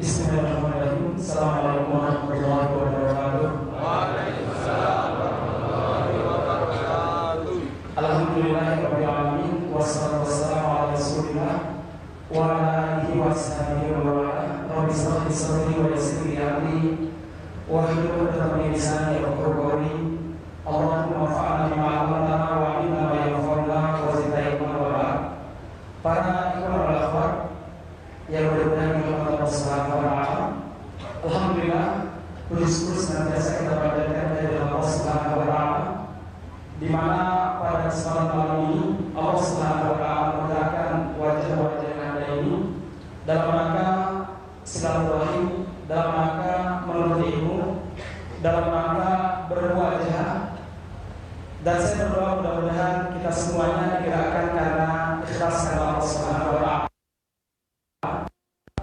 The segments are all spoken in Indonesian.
Bismillahirrahmanirrahim. Assalamualaikum warahmatullahi wabarakatuh. Waalaikumsalam warahmatullahi wabarakatuh. Alhamdulillahirabbil alamin wassalatu wassalamu ala Rasulillah wa ala alihi wa sahbihi wa wala. Rabbi shrah li sadri wa yassir li amri wahlul 'uqdatam min lisani yafqahu qawli. Allahumma anfa'na bima 'allamtana wa 'allimna ma yanfa'una wa zidna ilman wa ba'd. Para ikhwan wal akhwat yang mudah-mudahan dirahmati Allah Subhanahu wa taala. Alhamdulillah, puji-puji senantiasa kita panjatkan dari Allah Subhanahu wa taala, di mana pada kesempatan malam ini Allah Subhanahu wa taala menggerakkan wajah-wajah yang ada ini dalam rangka silaturahim, dalam rangka menuntut ilmu, dalam rangka bermuajah. Dan saya berdoa mudah-mudahan kita semuanya digerakkan karena ikhlas karena Allah Subhanahu wa taala.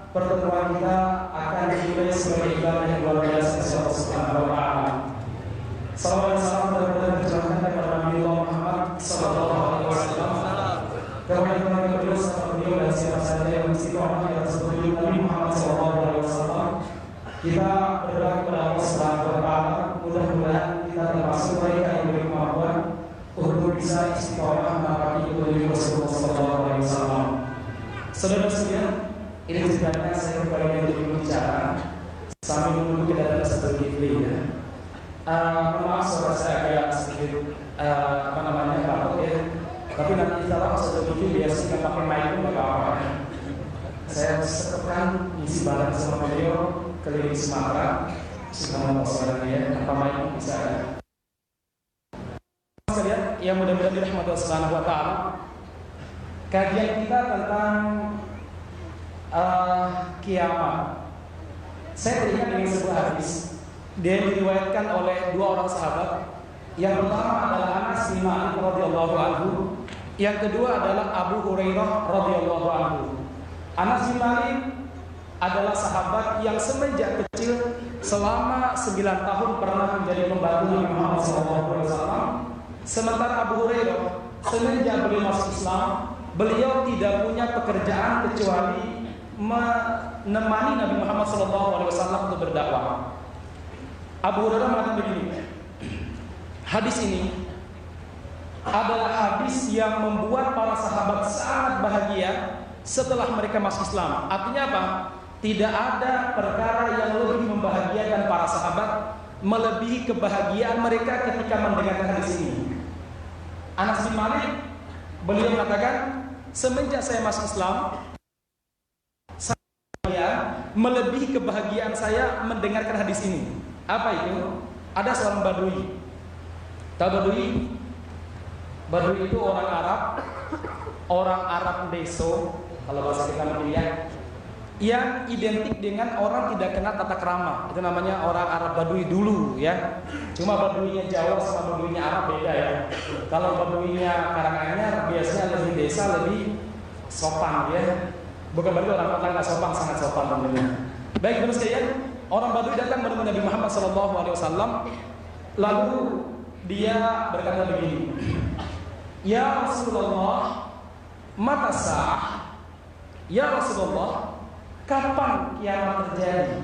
Pertemuan kita akan dimulai sebagai ibadah yang luar biasa insya Allah Subhanahu wa taala. Salawat dan salam mudah-mudahan tercurahkan kepada Nabi Muhammad sallallahu alaihi wasallam. Kemudian beliau serta beliau dan siapa saja yang istiqomah di atas petunjuk Nabi Muhammad sallallahu alaihi wasallam. Kita berdoa kepada Allah Subhanahu wa taala, mudah-mudahan kita termasuk mereka yang diberi kemampuan untuk bisa istiqomah menapaki petunjuk Rasulullah sallallahu alaihi wasallam. Saudara sekalian, ini sebenarnya saya kembali untuk berbicara sambil menunggu kedatangan satu Ghibli ya. Maaf suara saya agak sedikit batuk ya. Tapi nanti kalau satu Ghibli biasanya pakai mic pun nggak apa-apa. Saya setekan isi barang sama beliau keliling Sumatera, sudah mau saudara ya, tanpa mic pun bisa. Sekalian yang mudah-mudahan dirahmati Allah Subhanahu wa taala. Kajian kita tentang kiamat. Saya teringat dengan sebuah hadis. Dia diriwayatkan oleh dua orang sahabat. Yang pertama adalah Anas bin Malik radhiyallahu anhu. Yang kedua adalah Abu Hurairah radhiyallahu anhu. Anas bin Malik adalah sahabat yang semenjak kecil selama 9 tahun pernah menjadi pembantu Nabi Muhammad SAW. Sementara Abu Hurairah semenjak beliau masuk Islam, beliau tidak punya pekerjaan kecuali menemani Nabi Muhammad SAW untuk berdakwah. Abu Hurairah mengatakan begini, hadis ini adalah hadis yang membuat para sahabat sangat bahagia setelah mereka masuk Islam. Artinya apa? Tidak ada perkara yang lebih membahagiakan para sahabat melebihi kebahagiaan mereka ketika mendengarkan hadis ini. Anas bin Malik, beliau mengatakan, semenjak saya masuk Islam, melebihi kebahagiaan saya mendengarkan hadis ini. Apa itu? Ada seorang Badui. Tahu Badui? Badui itu orang Arab deso, kalau bahasa kita namanya, yang identik dengan orang tidak kenal tata krama. Itu namanya orang Arab Badui dulu ya. Cuma Baduinya Jawa sama Baduinya Arab beda ya. Kalau Baduinya Karanganyar biasanya lebih desa, lebih sopan ya. Bukan berarti orang kota nggak sopan, sangat sopan tentunya. Baik terus sekalian, orang Badui datang menemui Nabi Muhammad SAW. Lalu dia berkata begini, Ya Rasulullah, mata sa'ah? Ya Rasulullah, kapan kiamat terjadi?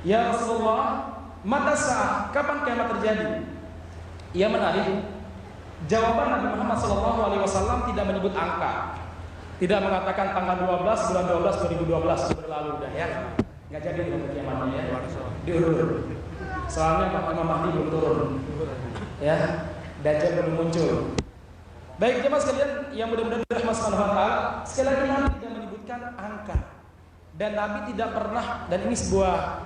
Ya Rasulullah, mata sa'ah? Kapan kiamat terjadi? Ia menarik. Jawaban Nabi Muhammad SAW tidak menyebut angka. Tidak mengatakan tanggal 12 bulan 12 2012 berlalu dah ya. Enggak jadi dengan kiamatnya ya. Diurut. Soalnya Imam Mahdi belum turun. Ya. Dajjal belum muncul. Baik jemaah sekalian yang mudah-mudahan dirahmati Subhanahu wa taala, sekali lagi Nabi tidak menyebutkan angka. Dan Nabi tidak pernah, dan ini sebuah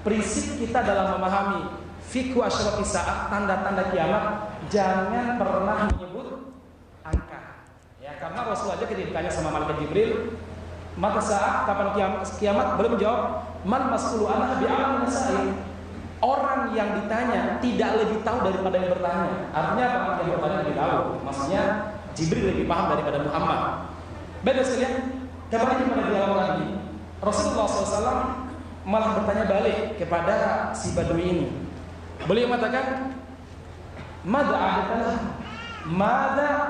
prinsip kita dalam memahami fiqh asyrati saat, tanda-tanda kiamat, jangan pernah menyebut angka. Ya, karena Rasul aja ketika ditanya sama malaikat Jibril, maka saat kapan kiamat, beliau menjawab, man mas'ulu anha bi'alam nasai. Orang yang ditanya tidak lebih tahu daripada yang bertanya. Artinya apa? Yang bertanya lebih tahu. Maksudnya Jibril lebih paham daripada Muhammad. Beda sekalian, kembali kepada dialog lagi. Rasulullah SAW malah bertanya balik kepada si Badui ini. Beliau mengatakan, Mada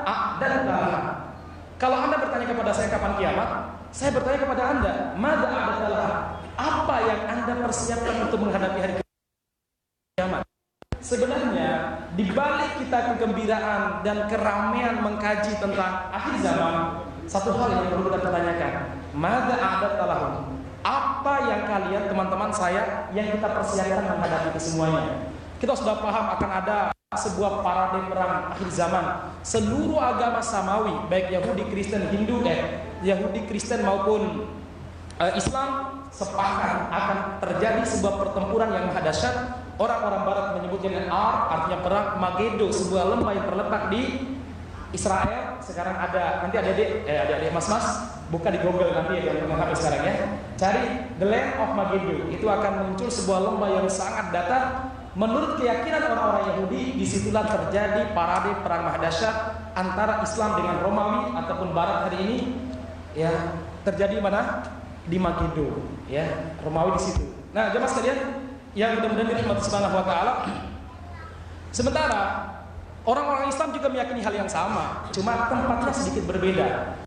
a'dadalah. Kalau Anda bertanya kepada saya kapan kiamat, saya bertanya kepada Anda, madza a'dadalah? Apa yang Anda persiapkan untuk menghadapi hari kiamat? Sebenarnya di balik kita kegembiraan dan keramaian mengkaji tentang akhir zaman, satu hal yang perlu kita pertanyakan, madza a'dadalah? Apa yang kalian, teman-teman saya, yang kita persiapkan menghadapi kesemuanya? Kita sudah paham akan ada sebuah parade perang akhir zaman. Seluruh agama samawi, baik Yahudi, Kristen, Hindu, Yahudi, Kristen maupun Islam, sepakat akan terjadi sebuah pertempuran yang maha dahsyat. Orang-orang Barat menyebutnya dengan artinya perang Magedo, sebuah lembah yang terletak di Israel. Sekarang ada, nanti adik-adik mas-mas buka di Google nanti ya, yang HP sekarang ya, cari The Land of Megiddo. Itu akan muncul sebuah lembah yang sangat datar. Menurut keyakinan orang-orang Yahudi, disitulah terjadi parade perang maha dahsyat antara Islam dengan Romawi ataupun Barat hari ini. Ya, terjadi mana? Di Megiddo. Ya, Romawi di situ. Nah, jemaah sekalian yang mudah-mudahan dirahmati Subhanahu wa taala. Sementara orang-orang Islam juga meyakini hal yang sama, cuma tempatnya sedikit berbeda.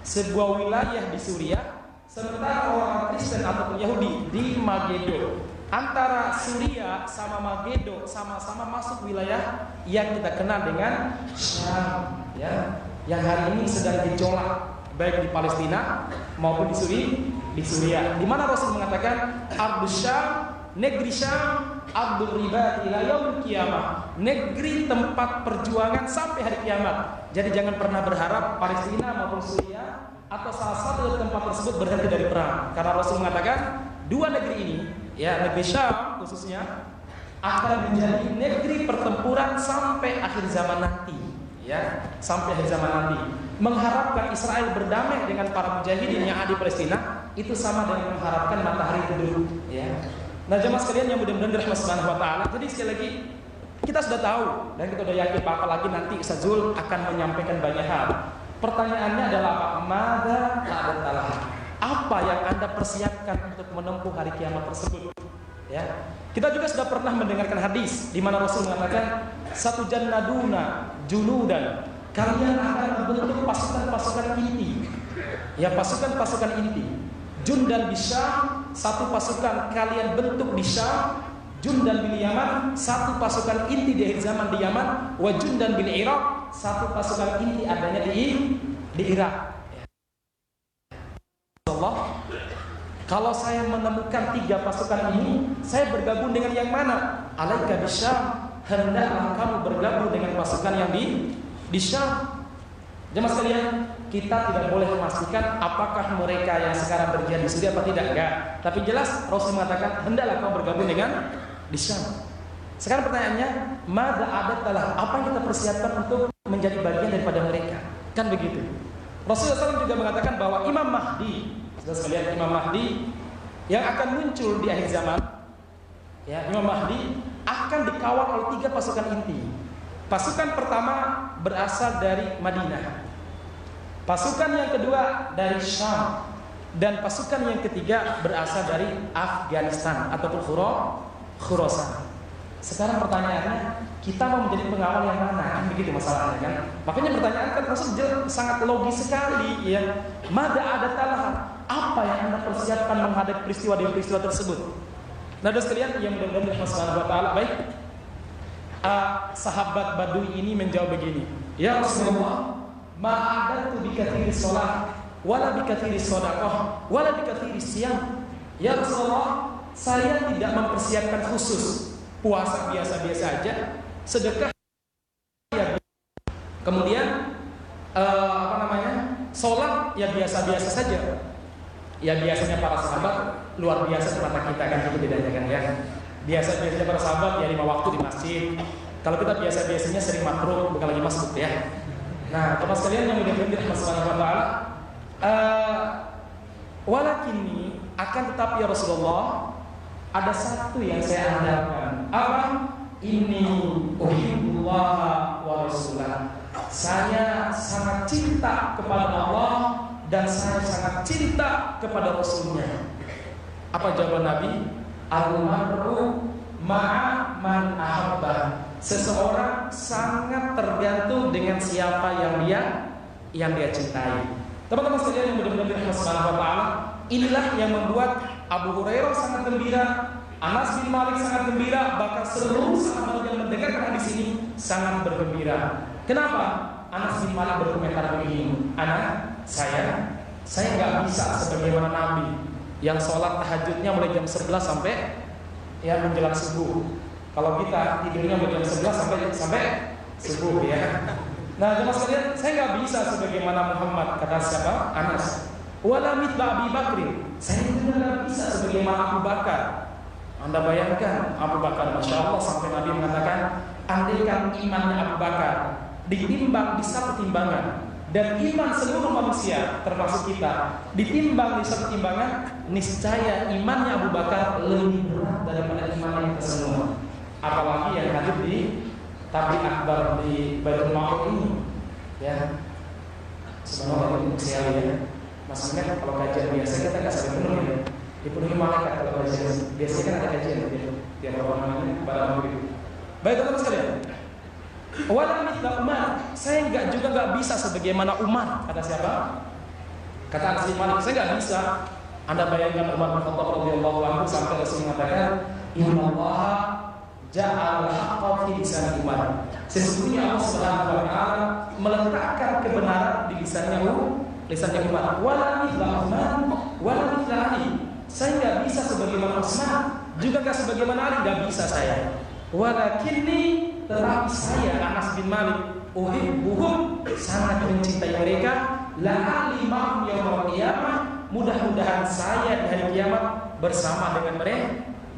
Sebuah wilayah di Suriah, sementara orang Kristen ataupun Yahudi di Megiddo. Antara Suriah sama Megiddo sama-sama masuk wilayah yang kita kenal dengan Syam, ya, yang hari ini sedang gejolak baik di Palestina maupun di Suriah. Di mana Rasul mengatakan Ardus Syam, negeri Syam, Ardul ribat ila yaumil qiyamah, negeri tempat perjuangan sampai hari kiamat. Jadi jangan pernah berharap Palestina maupun Suriah atau salah satu tempat tersebut berhenti dari perang. Karena Rasul mengatakan dua negeri ini, ya, negeri Syam khususnya, akan menjadi negeri pertempuran sampai akhir zaman nanti, ya, sampai akhir zaman nanti. Mengharapkan Israel berdamai dengan para mujahidin yang ada di Palestina itu sama dengan mengharapkan matahari teduh, ya. Nah, jemaah sekalian yang mudah-mudahan dirahmati Subhanahu wa taala. Jadi sekali lagi kita sudah tahu dan kita sudah yakin apalagi nanti Ustaz Zul akan menyampaikan banyak hal. Pertanyaannya adalah apa? Madza a'dadalah? Apa yang Anda persiapkan untuk menempuh hari kiamat tersebut? Ya. Kita juga sudah pernah mendengarkan hadis di mana Rasul mengatakan satu jannaduna junudan, kalian akan membentuk pasukan-pasukan inti. Ya, pasukan-pasukan inti. Jundan di Syam, satu pasukan kalian bentuk di Syam. Jundan bil Yaman, satu pasukan inti di akhir zaman di Yaman. Wa jundan bil Irak, satu pasukan inti adanya di Irak. Allah, kalau saya menemukan tiga pasukan ini, saya bergabung dengan yang mana? Alaika bisyam, hendaklah kamu bergabung dengan pasukan yang di Syam. Jemaah sekalian, kita tidak boleh memastikan apakah mereka yang sekarang berjihad di Suriah atau tidak, enggak. Tapi jelas Rasul mengatakan hendaklah kamu bergabung dengan di Syam. Sekarang pertanyaannya, madza a'dadalah? Apa yang kita persiapkan untuk menjadi bagian daripada mereka? Kan begitu. Rasulullah SAW juga mengatakan bahwa Imam Mahdi, saudara sekalian, Imam Mahdi yang akan muncul di akhir zaman, ya, Imam Mahdi akan dikawal oleh tiga pasukan inti. Pasukan pertama berasal dari Madinah, pasukan yang kedua dari Syam, dan pasukan yang ketiga berasal dari Afghanistan ataupun Khurasan. Sekarang pertanyaannya, kita mau menjadi pengawal yang mana? Kan begitu masalahnya kan? Makanya pertanyaan kan Rasul sangat logis sekali, ya. Madza a'dadalah? Apa yang Anda persiapkan menghadapi peristiwa demi peristiwa tersebut? Nah, saudara sekalian yang mudah-mudahan Allah Subhanahu wa taala, baik. Sahabat Badui ini menjawab begini, ya Rasulullah, ma'adatu bikathiri sholat wala bikathiri sodaqah wala bikathiri siyam. Ya Rasulullah, saya tidak mempersiapkan khusus puasa biasa-biasa aja, sedekah ya, kemudian sholat ya biasa-biasa saja. Ya biasanya para sahabat luar biasa mata kita kan, itu bedanya kan ya. Biasa-biasanya para sahabat ya 5 waktu di masjid. Kalau kita biasa-biasanya sering makruh, bukan lagi masjid ya. Nah, teman sekalian yang mudah-mudahan dirahmati Subhanahu wa taala, walakinni akan tetapi ya Rasulullah, ada satu yang saya andalkan. Apa? Ini uhibbullah wa rasulah. Saya sangat cinta kepada Allah dan saya sangat cinta kepada Rasulnya. Apa jawaban Nabi? Al-mar'u ma'a man ahabba. Seseorang sangat tergantung dengan siapa yang dia yang dia cintai. Teman-teman sekalian yang benar-benar dirahmati Subhanahu wa taala, inilah yang membuat Abu Hurairah sangat gembira, Anas bin Malik sangat gembira, bahkan seluruh sahabat yang mendengarkan hadis ini sangat bergembira. Kenapa? Anas bin Malik berkomentar begini, saya nggak bisa sebagaimana Nabi yang sholat tahajudnya mulai jam 11 sampai ya menjelang subuh. Kalau kita tidurnya mulai jam 11 sampai subuh ya. Nah, jemaah sekalian, saya nggak bisa sebagaimana Muhammad, kata siapa? Anas. Wala mithla Abi Bakri. Saya juga nggak bisa sebagaimana Abu Bakar. Anda bayangkan Abu Bakar, masya Allah, sampai Nabi mengatakan, andaikan imannya Abu Bakar ditimbang di satu timbangan, dan iman seluruh manusia termasuk kita ditimbang di satu timbangan, niscaya imannya Abu Bakar lebih berat daripada imannya kita semua. Apalagi yang hadir di Tabligh Akbar di Baitul Ma'mur ini, ya. Subhanallah, ini sekali ya. Maksudnya kalau kajian biasa kita nggak sampai penuh ya, dipenuhi malaikat. Kalau kajian biasanya kan ada kajian dia apa namanya pada maghrib. Baik teman-teman sekalian, wala mithla Umar, saya juga nggak bisa sebagaimana Umar. Kata siapa? Kata Anas bin Malik, saya nggak bisa. Anda bayangkan Umar bin Khattab radhiyallahu anhu sampai Rasul mengatakan, innallaha ja'al haqqa fi lisan Umar. Sesungguhnya Allah Subhanahu wa taala meletakkan kebenaran di lisannya Umar. Wala mithla Utsman wala mithla Ali. Saya nggak bisa sebagaimana Utsman, juga nggak sebagaimana Ali, nggak bisa saya. Walakinni, tetapi saya Anas bin Malik, uhibbuhum, sangat mencintai mereka, la'ali ma'hum yaumil qiyamah, mudah-mudahan saya di hari kiamat bersama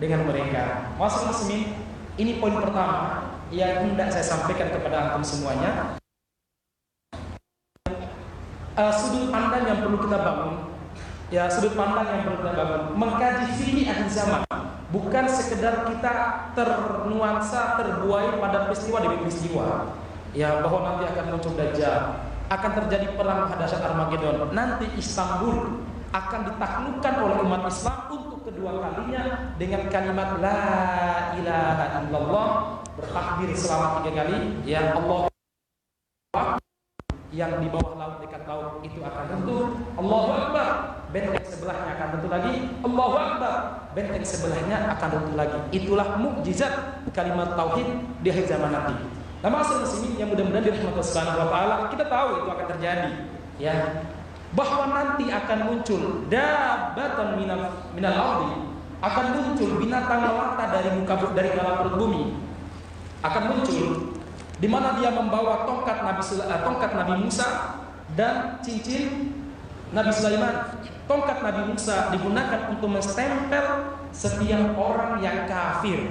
dengan mereka. Maksud muslimin, ini poin pertama yang hendak saya sampaikan kepada antum semuanya. Sudut pandang yang perlu kita bangun, ya, sudut pandang yang perlu kita bangun, mengkaji fikih akhir zaman, bukan sekedar kita ternuansa, terbuai pada peristiwa demi peristiwa, ya, bahwa nanti akan muncul Dajjal, akan terjadi perang dahsyat Armageddon, nanti Istanbul akan ditaklukkan oleh umat Islam untuk kedua kalinya dengan kalimat la ilaha illallah, bertakbir selama 3 kali, ya Allah, yang di bawah laut, dekat laut itu akan runtuh. Allahu Akbar, benteng sebelahnya akan runtuh lagi. Allahu Akbar, benteng sebelahnya akan runtuh lagi. Itulah mukjizat kalimat tauhid di akhir zaman nanti. Nah, maksud muslimin yang mudah-mudahan dirahmati Allah Subhanahu wa taala, kita tahu itu akan terjadi, ya. Bahwa nanti akan muncul dabbatan minal ardi, akan muncul binatang melata dari dalam perut bumi. Akan muncul di mana dia membawa tongkat Nabi Musa dan cincin Nabi Sulaiman. Tongkat Nabi Musa digunakan untuk menstempel setiap orang yang kafir,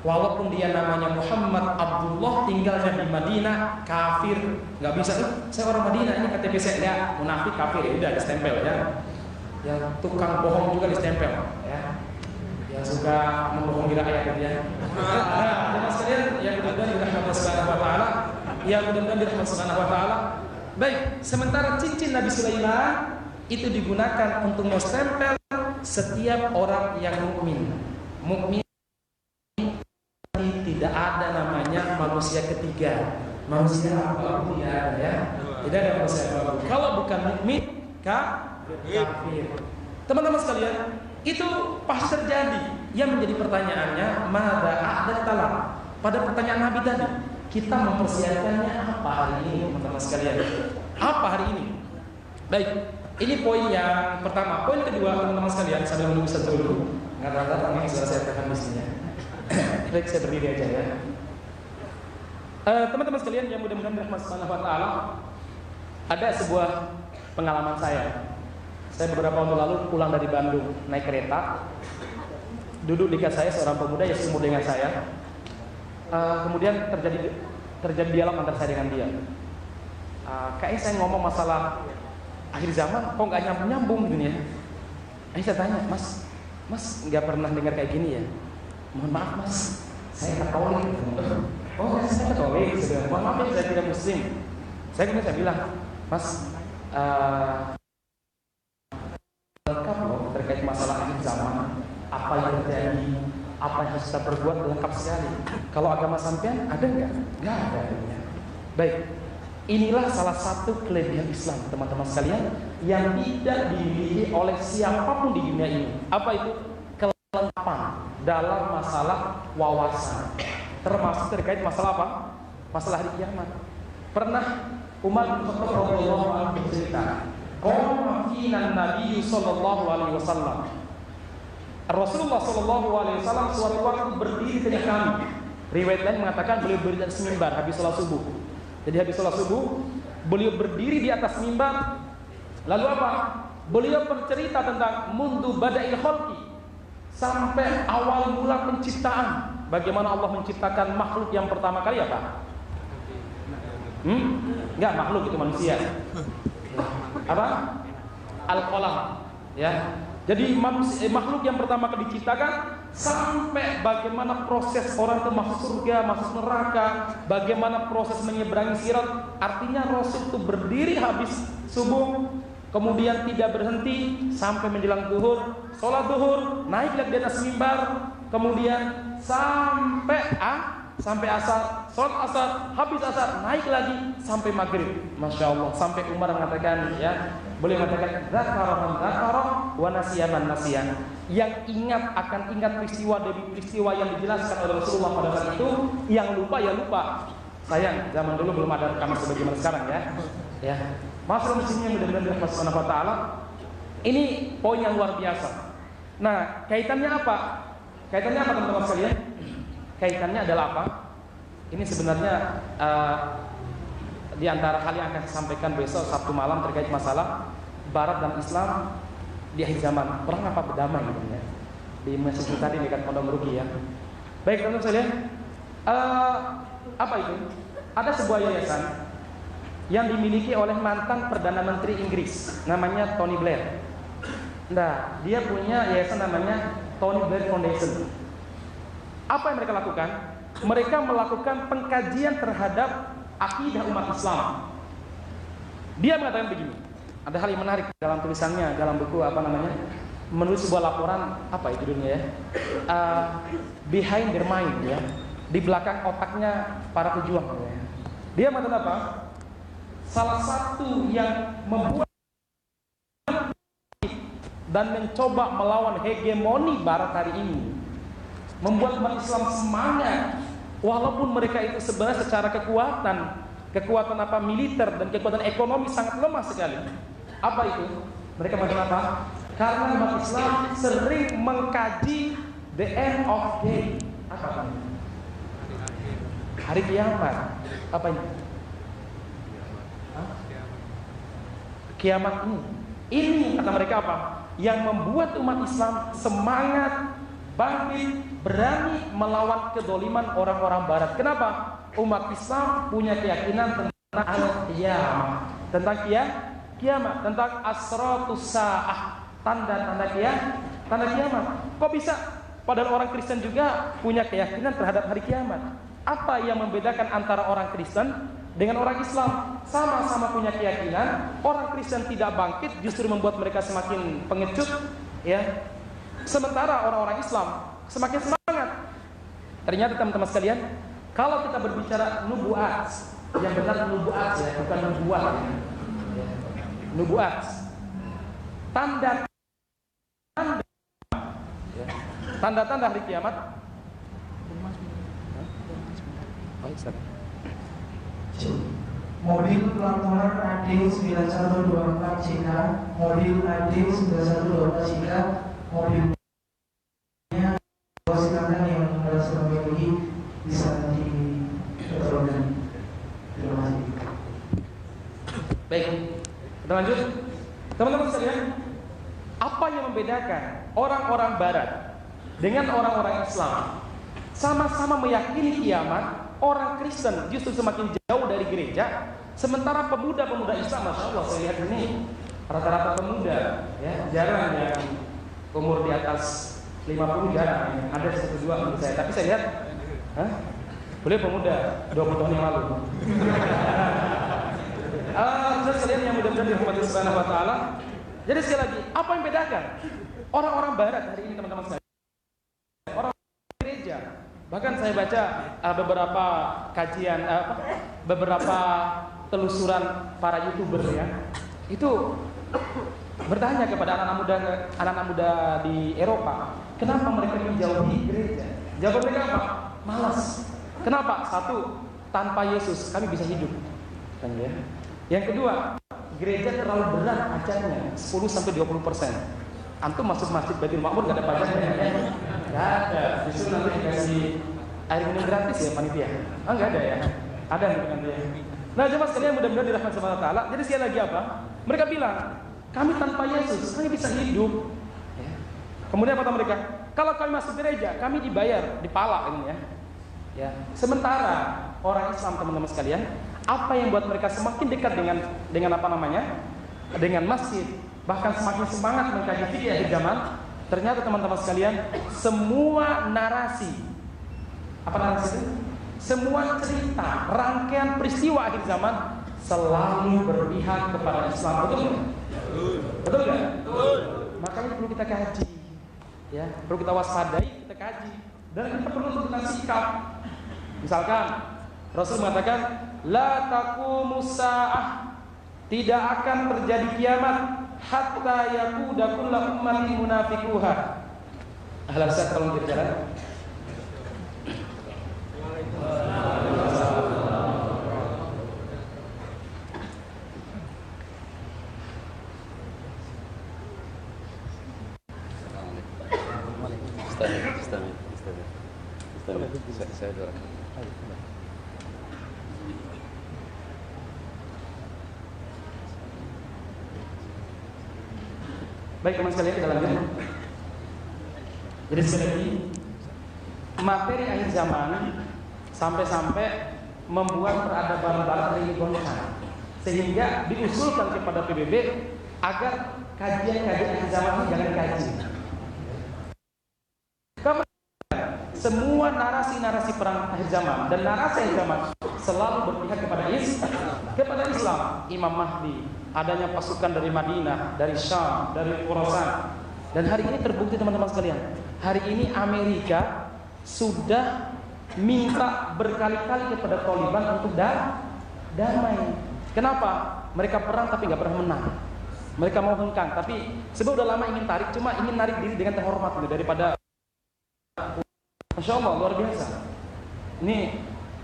walaupun dia namanya Muhammad Abdullah, tinggalnya di Madinah, kafir, nggak bisa. Saya orang Madinah, ini KTP saya, munafik, kafir, ya udah distempel, ya. Yang tukang bohong juga distempel, ya. Yang suka membohongi rakyat, ya. Nah, teman sekalian, yang mudah-mudahan dirahmati Allah Subhanahu wa taala, yang mudah-mudahan dirahmati Subhanahu wa taala. Baik, sementara cincin Nabi Sulaiman itu digunakan untuk menstempel setiap orang yang mukmin. Mukmin tidak ada namanya manusia ketiga. Manusia abu tidak ada, ya. Tidak ada manusia abu. Kalau bukan mukmin, kafir. Teman-teman sekalian, itu pasti terjadi. Yang menjadi pertanyaannya, mada a'datalah. Pada pertanyaan Nabi tadi, kita mempersiapkannya apa hari ini, teman-teman sekalian? Apa hari ini? Baik, ini poin yang pertama. Poin kedua, teman-teman sekalian, sambil menunggu satu dulu. Nggak rata-rata yang sudah saya tekan di sini. Baik, saya berdiri aja, ya. Teman-teman sekalian yang mudah-mudahan dirahmati Subhanahu wa taala, ada sebuah pengalaman saya. Saya beberapa waktu lalu pulang dari Bandung naik kereta, duduk dekat saya seorang pemuda yang seumur dengan saya. Kemudian terjadi dialog antara saya dengan dia. Kayaknya saya ngomong masalah akhir zaman, kok nggak nyambung gini ya. Saya tanya, mas nggak pernah dengar kayak gini ya? Mohon maaf mas, saya Katolik. Oh, saya Katolik. Mohon maaf ya, saya tidak Muslim. Saya bilang, mas, lengkap loh terkait masalah akhir zaman, apa yang terjadi, apa yang harus kita perbuat, lengkap sekali. Kalau agama sampean ada nggak? Nggak ada. Baik, Inilah salah satu kelebihan Islam, teman-teman sekalian, yang tidak dimiliki oleh siapapun di dunia ini. Apa itu? Kelengkapan dalam masalah wawasan, termasuk terkait masalah apa? Masalah hari kiamat. Pernah Umar bin Khattab radhiyallahu anhu bercerita, qala fina Nabi sallallahu alaihi wasallam. Rasulullah sallallahu alaihi wasallam suatu waktu berdiri di tengah kami. Riwayat lain mengatakan beliau berdiri di atas mimbar habis salat subuh. Jadi habis salat subuh, beliau berdiri di atas mimbar. Lalu apa? Beliau bercerita tentang mundu bada'il khalqi, sampai awal mula penciptaan. Bagaimana Allah menciptakan makhluk yang pertama kali apa? Enggak, makhluk itu manusia. Apa? Al-qalam, ya. Jadi makhluk yang pertama kali diciptakan, sampai bagaimana proses orang itu masuk surga, masuk neraka, bagaimana proses menyeberangi sirat. Artinya Rasul itu berdiri habis subuh, kemudian tidak berhenti sampai menjelang zuhur, sholat zuhur, naik lagi di atas mimbar, kemudian sampai asar, sholat asar, habis asar, naik lagi sampai maghrib. Masya Allah, sampai Umar mengatakan, ya, boleh mengatakan zakara wa nasiyan nasiyan, yang ingat akan ingat peristiwa demi peristiwa yang dijelaskan oleh Rasulullah pada saat itu, yang lupa ya lupa. Sayang, zaman dulu belum ada rekaman sebagaimana sekarang, ya. Ya. Masalah muslimnya mudah-mudahan Allah Subhanahu wa taala. Ini poin yang luar biasa. Nah, kaitannya apa? Kaitannya apa teman-teman sekalian? Kaitannya adalah apa? Ini sebenarnya di antara hal yang akan saya sampaikan besok Sabtu malam terkait masalah Barat dan Islam di akhir zaman. Perang apa berdamai gitu ya. Di masjid tadi dekat Pondok Merugi, ya. Baik teman-teman sekalian, apa itu? Ada sebuah yayasan yang dimiliki oleh mantan Perdana Menteri Inggris, namanya Tony Blair. Nah, dia punya yayasan namanya Tony Blair Foundation. Apa yang mereka lakukan? Mereka melakukan pengkajian terhadap akidah umat Islam. Dia mengatakan begini, ada hal yang menarik dalam tulisannya, dalam buku menulis sebuah laporan, apa itu dunia, ya, behind their mind, ya, di belakang otaknya para pejuang, ya. Dia mengatakan apa? Salah satu yang membuat dan mencoba melawan hegemoni Barat hari ini, membuat umat Islam semangat, walaupun mereka itu sebenarnya secara kekuatan apa militer dan kekuatan ekonomi sangat lemah sekali. Apa itu? Mereka mengatakan apa? Karena umat Islam sering mengkaji the end of day. Apa ini? Hari kiamat. Apa ini? Kiamat ini. Ini kata mereka apa? Yang membuat umat Islam semangat, bangkit, berani melawan kedoliman orang-orang Barat. Kenapa? Umat Islam punya keyakinan tentang al-qiyamah, tentang kiamat, tentang asratus saah, tanda-tanda kiamat. Kok bisa? Padahal orang Kristen juga punya keyakinan terhadap hari kiamat. Apa yang membedakan antara orang Kristen dengan orang Islam? Sama-sama punya keyakinan. Orang Kristen tidak bangkit, justru membuat mereka semakin pengecut, ya. Sementara orang-orang Islam semakin semangat. Ternyata teman-teman sekalian, kalau kita berbicara nubuat, yang benar nubuat, ya, bukan nubuat, ya. Nubuat, tanda-tanda hari kiamat. Mobil plat nomor AD 9124 JK, mobil AD 9124 JK, mobilnya silakan yang merasa memiliki bisa diperoleh. Terima kasih. Baik, kita lanjut. Teman-teman sekalian, apa yang membedakan orang-orang Barat dengan orang-orang Islam? Sama-sama meyakini kiamat. Orang Kristen justru semakin jauh dari gereja, sementara pemuda-pemuda Islam, masya Allah, saya lihat ini rata-rata pemuda, ya, jarang yang umur di atas 50, jarang. Ada 1-2 menurut saya, tapi saya lihat, boleh pemuda 20 tahun yang lalu. Terus kalian yang mudah-mudahan dirahmati Subhanahu wa taala. Jadi sekali lagi, apa yang bedakan orang-orang Barat hari ini, teman-teman saya? Orang gereja. Bahkan saya baca beberapa kajian, beberapa telusuran para YouTuber ya, itu bertanya kepada anak-anak muda di Eropa, kenapa mereka menjauhi gereja? Jawaban mereka apa? Malas. Kenapa? Satu, tanpa Yesus kami bisa hidup, kan ya. Yang kedua, gereja terlalu berat pajaknya, 10-20%. Antum masuk masjid Baitul Ma'mur gak ada pajaknya ya? Gak ada. Justru nanti dikasih air minum gratis ya panitia? Oh nggak ada ya? Ada nanti ya. Nah jemaah sekalian, mudah-mudahan dirahmati Subhanahu wa taala. Jadi sekali lagi apa? Mereka bilang, kami tanpa Yesus kami bisa hidup. Ya. Kemudian apa kata mereka? Kalau kami masuk gereja, kami dibayar, dipala ini ya. Ya. Sementara orang Islam, teman-teman sekalian, apa yang buat mereka semakin dekat dengan apa namanya? Dengan masjid, bahkan semakin semangat mengkaji fikih akhir zaman. Ternyata teman-teman sekalian, semua narasi, apa narasi itu? Semua cerita, rangkaian peristiwa akhir zaman selalu berpihak kepada Islam. Betul nggak? Betul nggak? Betul. Makanya perlu kita kaji, ya, perlu kita waspadai, kita kaji, dan kita perlu tentukan sikap. Misalkan Rasul mengatakan, la taqumus sa'ah, tidak akan terjadi kiamat hatta yaquda kullu ummatin munafiquha. Ahlan sah, tolong berjalan. Saya doakan. Baik teman sekalian, kita lanjut. Jadi sekali lagi, materi akhir zaman sampai-sampai membuat peradaban barat digoncang, sehingga diusulkan kepada PBB agar kajian-kajian akhir zaman ini jangan dikaji. Semua narasi-narasi perang akhir zaman dan narasi akhir zaman selalu berpihak kepada Islam. Imam Mahdi, adanya pasukan dari Madinah, dari Syam, dari Khurasan. Dan hari ini terbukti teman-teman sekalian. Hari ini Amerika sudah minta berkali-kali kepada Taliban untuk damai. Kenapa? Mereka perang tapi nggak pernah menang. Mereka mau hengkang, tapi sebab udah lama ingin tarik, cuma ingin narik diri dengan terhormat gitu, daripada. Masya Allah, luar biasa.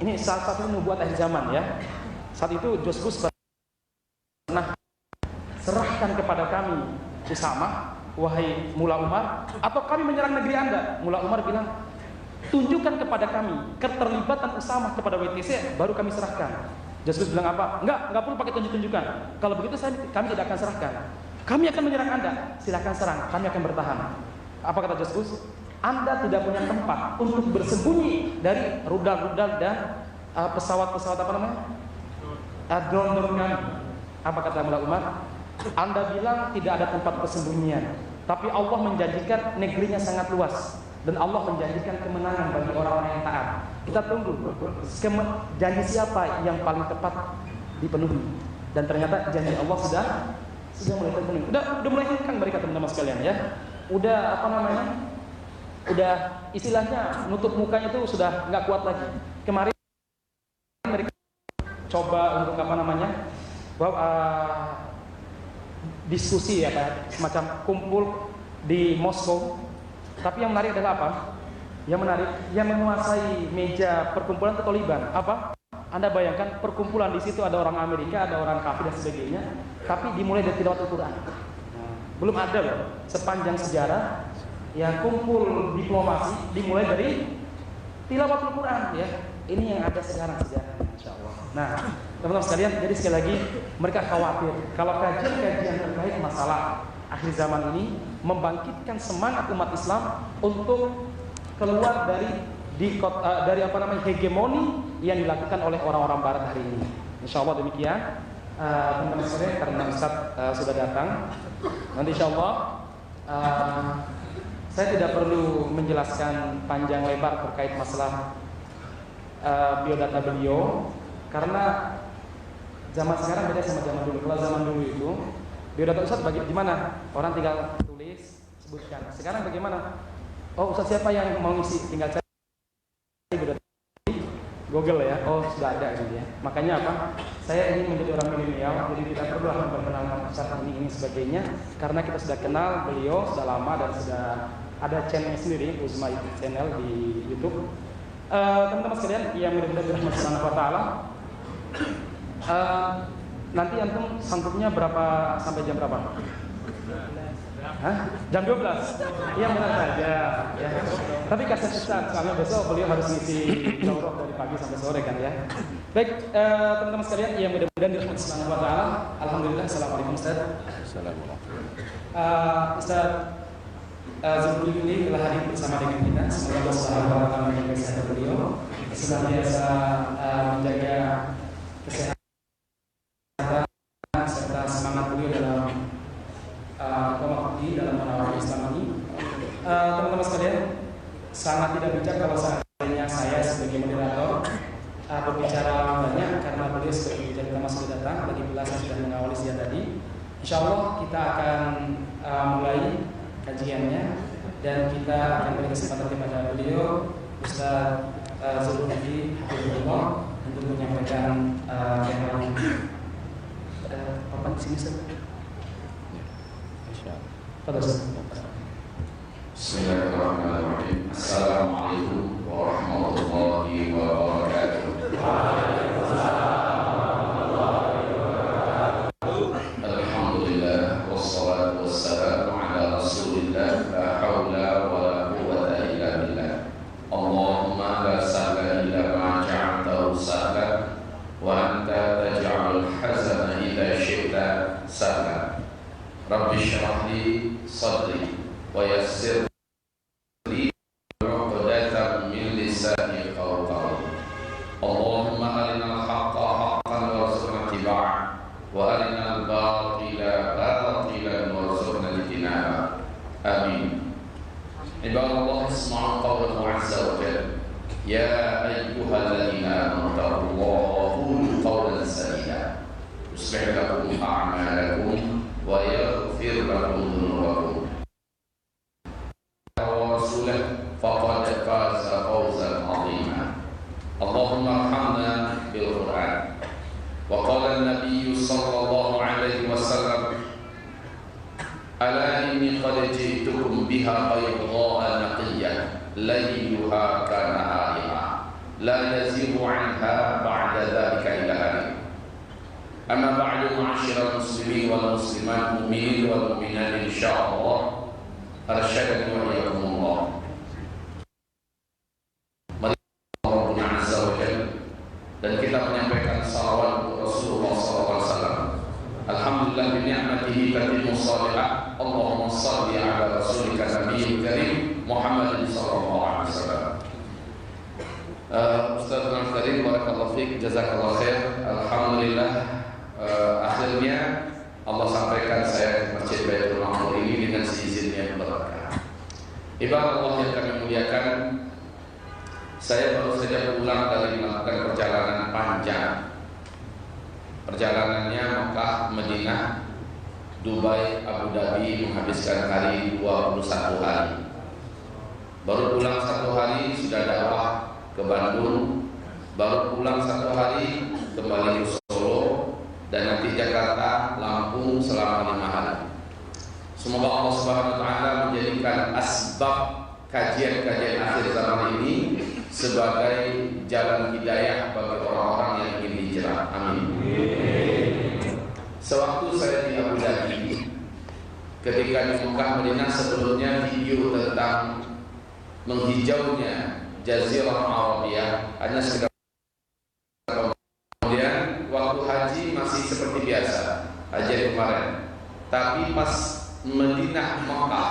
Ini salah satu nubuat akhir zaman ya. Saat itu George Bush pernah serahkan kepada kami Usama, wahai Mullah Umar, atau kami menyerang negeri Anda. Mullah Umar bilang, tunjukkan kepada kami keterlibatan Usama kepada WTC, baru kami serahkan. George Bush bilang apa? Enggak perlu pakai tunjuk-tunjukkan. Kalau begitu kami tidak akan serahkan. Kami akan menyerang Anda, silakan serang, kami akan bertahan. Apa kata George Bush? Anda tidak punya tempat untuk bersembunyi dari rudal-rudal dan pesawat-pesawat apa namanya? Drone-drone kami. Apa kata Mullah Umar? Anda bilang tidak ada tempat persembunyian, tapi Allah menjanjikan negerinya sangat luas dan Allah menjanjikan kemenangan bagi orang-orang yang taat. Kita tunggu janji siapa yang paling tepat dipenuhi. Dan ternyata janji Allah sudah mulai terpenuhi. Udah mulai hengkang mereka teman-teman sekalian ya. Udah apa namanya? Udah istilahnya nutup mukanya itu sudah nggak kuat lagi. Kemarin mereka coba untuk apa namanya, diskusi ya, semacam kumpul di Moskow. Tapi yang menarik adalah apa? Yang menguasai meja perkumpulan itu Taliban. Apa? Anda bayangkan perkumpulan di situ ada orang Amerika, ada orang kafir dan sebagainya. Tapi dimulai dari tilawatul Quran. Belum ada loh sepanjang sejarah. Ya kumpul diplomasi dimulai dari tilawatul Quran ya. Ini yang ada sekarang sejarahnya, insyaallah. Nah, teman-teman sekalian, jadi sekali lagi mereka khawatir kalau kajian-kajian terkait masalah akhir zaman ini membangkitkan semangat umat Islam untuk keluar dari apa namanya hegemoni yang dilakukan oleh orang-orang Barat hari ini. Insyaallah demikian. Teman-teman sekalian, karena Ustaz sudah datang, nanti insyaallah saya tidak perlu menjelaskan panjang lebar terkait masalah biodata beliau, karena zaman sekarang beda sama zaman dulu. Kalau zaman dulu itu biodata Ustaz bagaimana? Orang tinggal tulis, sebutkan. Sekarang bagaimana? Oh Ustaz siapa yang mau ngisi? Tinggal cari biodata. Google ya. Oh, sudah ada gitu ya. Makanya apa? Saya ingin menjadi orang milenial, jadi tidak perlu memperkenalkan Ustaz ini sebagainya, karena kita sudah kenal beliau sudah lama dan sudah ada channel sendiri, Uzma channel di YouTube. Teman-teman sekalian yang mudah-mudahan dirahmati Subhanahu wa taala. Nanti antum sangkupnya berapa sampai jam berapa? Hah? Jam 12? Iya benar saja ya. Tapi kasih Ustaz, karena besok beliau harus ngisi daurah dari pagi sampai sore kan ya. Baik, teman-teman sekalian yang mudah-mudahan dirahmati Subhanahu wa taala. Alhamdulillah, assalamualaikum Ustaz. Assalamualaikum. Ustaz Zulkifli ini telah hadir bersama dengan kita. Semoga Allah Subhanahu wa taala menjaga kesehatan beliau, senantiasa menjaga kesehatan serta semangat beliau dalam dalam menawarkan Islam ini. Teman-teman sekalian, sangat tidak bijak kalau seandainya saya sebagai moderator berbicara banyak, karena beliau sebagai pembicara utama sudah datang. Lagi pula saya sudah mengawali sejak tadi. Insya Allah kita akan mulai kajiannya dan kita akan beri kesempatan kepada beliau Ustaz Zulkifli Hafizahullah untuk menyampaikan papan di sini Ustaz. Bismillahirrahmanirrahim. Assalamualaikum warahmatullahi wabarakatuh. Alhamdulillah wassalatu wassalamu ala Rasulillah, la haula wa la quwwata illa billah. Allahumma la sahla illa ma ja'altahu sahla wa anta taj'alul hazana idza syi'ta sahla. Rabbi shrah li sadri wa yassir li 'uqdatam min lisani yafqahu qawli. Allahumma arinal haqqa haqqan warzuqna ittiba'ah wa arinal batila batilan warzuqna ijtinabah. Amin. Ibadallah, isma'u qawlahu 'azza wa jalla. Ya ayyuhalladzina amanu taqullaha wa qulu qawlan sadida yuslih lakum a'malakum wa yaghfir lakum dhunubakum wa rasulahu faqad faza fawzan 'azima. Allahumma arhamna bil Qur'an. Wa qala an-nabiy sallallahu alaihi wasallam, ala inni qad ji'tukum biha baydha'a naqiyyah layluha kanahariha la yazighu 'anha ba'da dhalika illa halik. Amma ba'du, ma'asyiral muslimin wal muslimat, mu'minin wal mu'minat, insyaallah arsyadani wa iyyakumullah. Mari Rabbuna azza wa jalla dan kita menyampaikan salawat untuk Rasulullah sallallahu alaihi wasallam. Alhamdulillah bi ni'matihi tatimmu salihah. Allahumma shalli ala rasulika nabiyil karim Muhammadin sallallahu alaihi wasallam. Ustaz Al-Karim, barakallahu fiik, jazakallahu khair. Alhamdulillah, akhirnya Allah sampaikan saya ke Masjid Baitul Ma'mur ini dengan seizinnya berkah. Ibadah Allah yang kami muliakan, saya baru saja pulang dari melakukan perjalanan panjang. Perjalanannya Mekah, Madinah, Dubai, Abu Dhabi, menghabiskan hari 21 hari. Baru pulang 1 hari sudah dakwah ke Bandung. Baru pulang 1 hari kembali ke Solo, dan nanti Jakarta, Lampung selama 5 hari. Semoga Allah Subhanahu wa taala menjadikan asbab kajian-kajian akhir zaman ini sebagai jalan hidayah bagi orang-orang yang ingin hijrah. Amin. Sewaktu saya di Abu Dhabi, ketika di Mekah Madinah, sebelumnya video tentang menghijaunya Jazirah Arabia hanya sekedar. Kemudian waktu haji masih seperti biasa, haji kemarin. Tapi pas Madinah Mekah,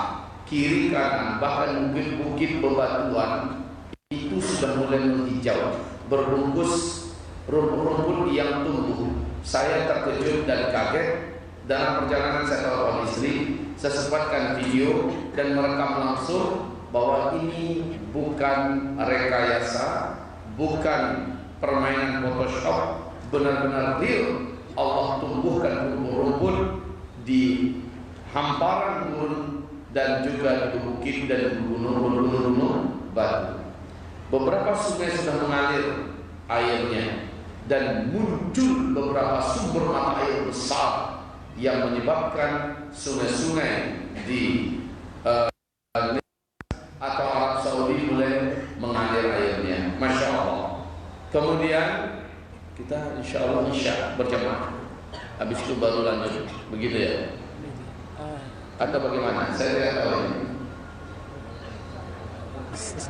kiri kanan bahkan mungkin bukit bebatuan itu sudah mulai menghijau, berbungkus rumput-rumput yang tumbuh. Saya terkejut dan kaget. Dalam perjalanan saya telepon istri, saya sempatkan video dan merekam langsung bahwa ini bukan rekayasa, bukan permainan Photoshop, benar-benar real. Allah tumbuhkan rumput-rumput di hamparan gurun dan juga di bukit dan gunung-gunung batu. Beberapa sungai sudah mengalir airnya, dan muncul beberapa sumber mata air besar yang menyebabkan sungai-sungai di atau Arab Saudi mulai mengalir airnya. Masya Allah. Kemudian kita insya Allah isya berjamaah, habis itu baru lanjut, begitu ya? Atau bagaimana? Saya tidak tahu ini.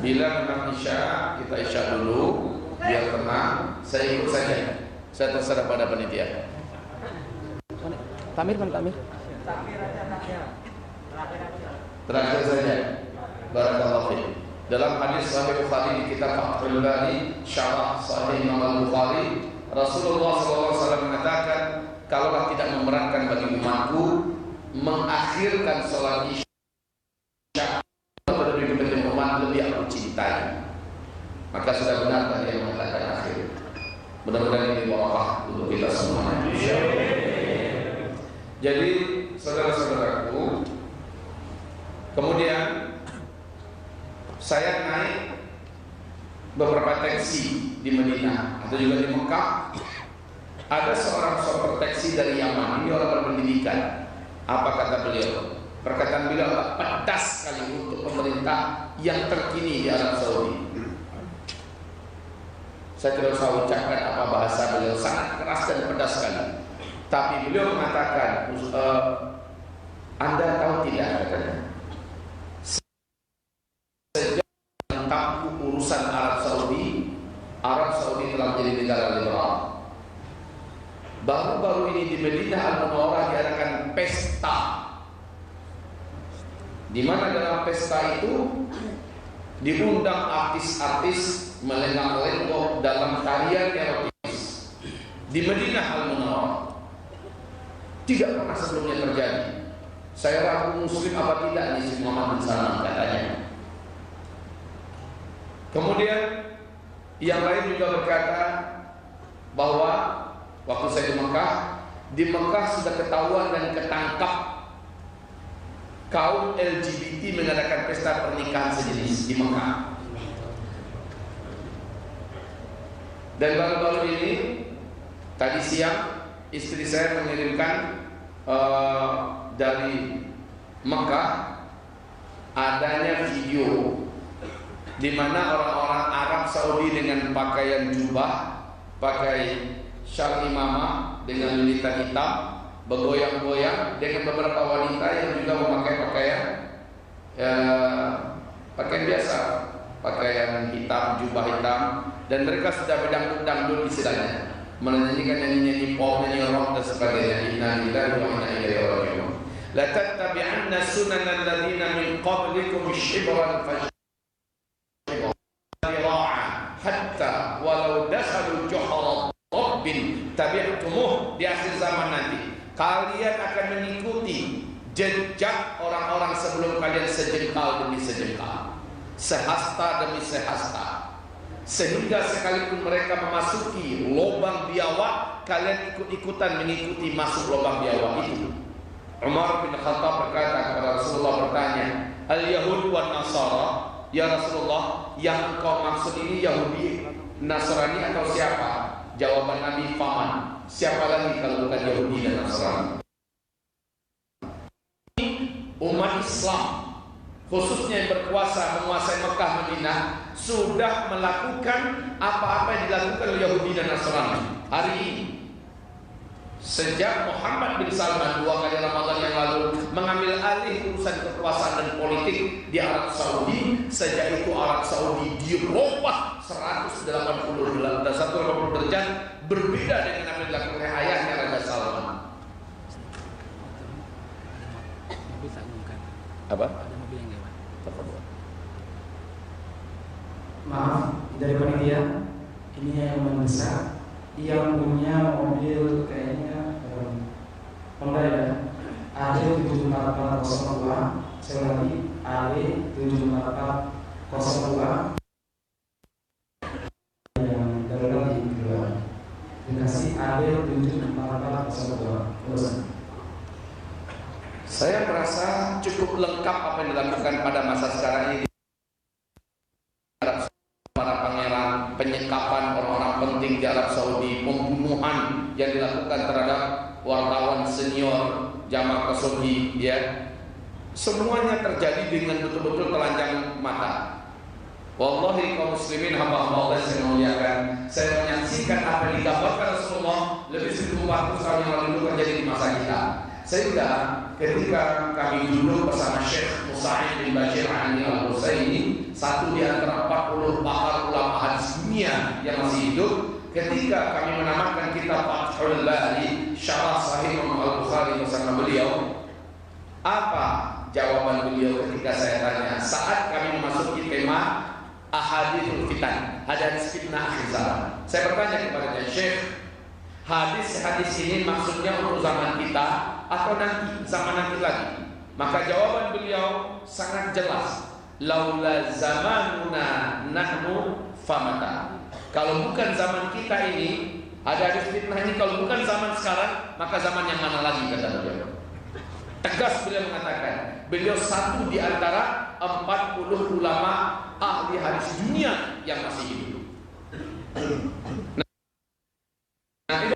Bila memang isya, kita isya dulu biar tenang. Saya ikut saja. Saya terserah pada panitia. Tamir mana Tamir? Terakhir saja. Barakallahu fiik. Dalam hadis Sahih Bukhari di kitab Fathul Bari, Syarah Sahih Imam Al-Bukhari, Rasulullah SAW mengatakan, kalaulah tidak memberatkan bagi umatku mengakhirkan sholat isya pada diri umat lebih aku cintai, maka sudah benar tadi yang mengatakan akhir. Mudah-mudahan ini barakah untuk kita semua. Jadi saudara-saudaraku, kemudian saya naik beberapa taksi di Madinah atau juga di Mekah. Ada seorang sopir taksi dari Yaman, ini orang berpendidikan. Apa kata beliau? Perkataan beliau agak pedas sekali untuk pemerintah yang terkini di Arab Saudi. Saya tidak usah ucapkan apa bahasa beliau, sangat keras dan pedas sekali. Tapi beliau mengatakan, Anda tahu tidak, katanya, sejak tentang urusan Arab Saudi telah menjadi negara liberal. Baru-baru ini di Madinah Al-Munawwarah diadakan pesta, di mana dalam pesta itu diundang artis-artis melenggang-lenggok dalam tarian erotis di Madinah Al-Munawwarah. Tidak pernah sebelumnya terjadi. Saya ragu muslim apa tidak nih si Muhammad bin Salman, katanya. Kemudian yang lain juga berkata bahwa waktu saya di Mekah sudah ketahuan dan ketangkap kaum LGBT mengadakan pesta pernikahan sejenis di Mekah. Dan baru-baru ini tadi siang istri saya mengirimkan dari Mekah adanya video di mana orang-orang Arab Saudi dengan pakaian jubah, pakai syal imamah dengan lilitan hitam, bergoyang-goyang dengan beberapa wanita yang juga memakai pakaian biasa, pakaian hitam, jubah hitam, dan mereka sudah berdangdut-dangdut istilahnya, menyanyikan nyanyi-nyanyi pop, nyanyi rock dan sebagainya. Inna lillahi wa inna ilaihi raji'un. La tattabi'anna sunanal ladzina min qablikum shibran hatta walau dakhalu juhra rabbin tabi'tumuh. Di akhir zaman nanti kalian akan mengikuti jejak orang-orang sebelum kalian sejengkal demi sejengkal, sehasta demi sehasta, sehingga sekalipun mereka memasuki lubang biawak, kalian ikut-ikutan mengikuti masuk lubang biawak itu. Umar bin Khattab berkata kepada Rasulullah, bertanya, al-Yahud wa Nasara, ya Rasulullah, yang engkau maksud ini Yahudi, Nasrani atau siapa? Jawaban Nabi, faman, siapa lagi kalau bukan Yahudi dan Nasrani? Umat Islam, khususnya yang berkuasa menguasai Mekah Madinah, sudah melakukan apa-apa yang dilakukan oleh Yahudi dan Nasrani hari ini. Sejak Muhammad bin Salman 2 kali Ramadan yang lalu mengambil alih urusan kekuasaan dan politik di Arab Saudi, sejak itu Arab Saudi dirubah 180 derajat, berbeda dengan apa yang dilakukan oleh ayahnya Raja Salman. Apa? Maaf dari panitia, ini yang membesar, yang punya mobil kayaknya Honda ya, AD74402. Saya lagi AD74402 yang darurat di kedua, dikasih AD74402. Saya merasa cukup lengkap apa yang dilakukan pada masa sekarang ini. Para pangeran, penyekapan orang-orang penting yang dilakukan terhadap wartawan senior Jamal Khashoggi, ya, semuanya terjadi dengan betul-betul telanjang mata. Wallahi kaum muslimin hamba Allah yang muliakan, saya menyaksikan apa yang digambarkan Rasulullah lebih 1400 tahun yang lalu terjadi di masa kita. Sehingga ketika kami duduk bersama Syekh Musa'id bin Bashir Ali Al-Husaini, satu di antara 40 pakar ulama hadis dunia yang masih hidup, ketika kami menamakan kitab Fathul Bari Syarah Sahih Imam Al-Bukhari bersama beliau, apa jawaban beliau ketika saya tanya saat kami memasuki tema ahadithul fitan, hadis fitnah akhir zaman? Saya bertanya kepadanya, Syekh, hadis-hadis ini maksudnya untuk zaman kita atau nanti, zaman nanti lagi? Maka jawaban beliau sangat jelas, laula zamanuna nahnu famata. Kalau bukan zaman kita ini, ada hadis fitnah ini, kalau bukan zaman sekarang, maka zaman yang mana lagi, kata beliau. Tegas beliau mengatakan, beliau satu di antara 40 ulama ahli hadis dunia yang masih hidup. Nah,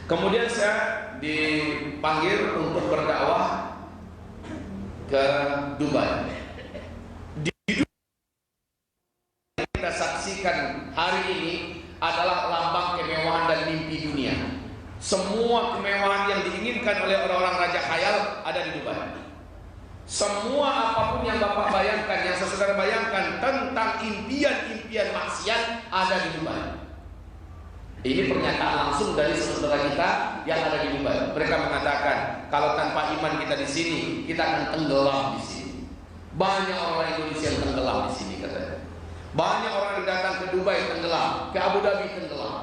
kemudian saya dipanggil untuk berdakwah ke Dubai. Di Dubai kita saksikan hari ini adalah lambang kemewahan dan mimpi dunia. Semua kemewahan yang diinginkan oleh orang-orang raja khayal ada di Dubai. Semua apapun yang Bapak bayangkan, yang saudara bayangkan tentang impian-impian maksiat ada di Dubai. Ini pernyataan langsung dari saudara kita yang ada di Dubai. Mereka mengatakan, kalau tanpa iman kita di sini, kita akan tenggelam di sini. Banyak orang Indonesia yang tenggelam di sini, katanya. Banyak orang yang datang ke Dubai tenggelam, ke Abu Dhabi tenggelam,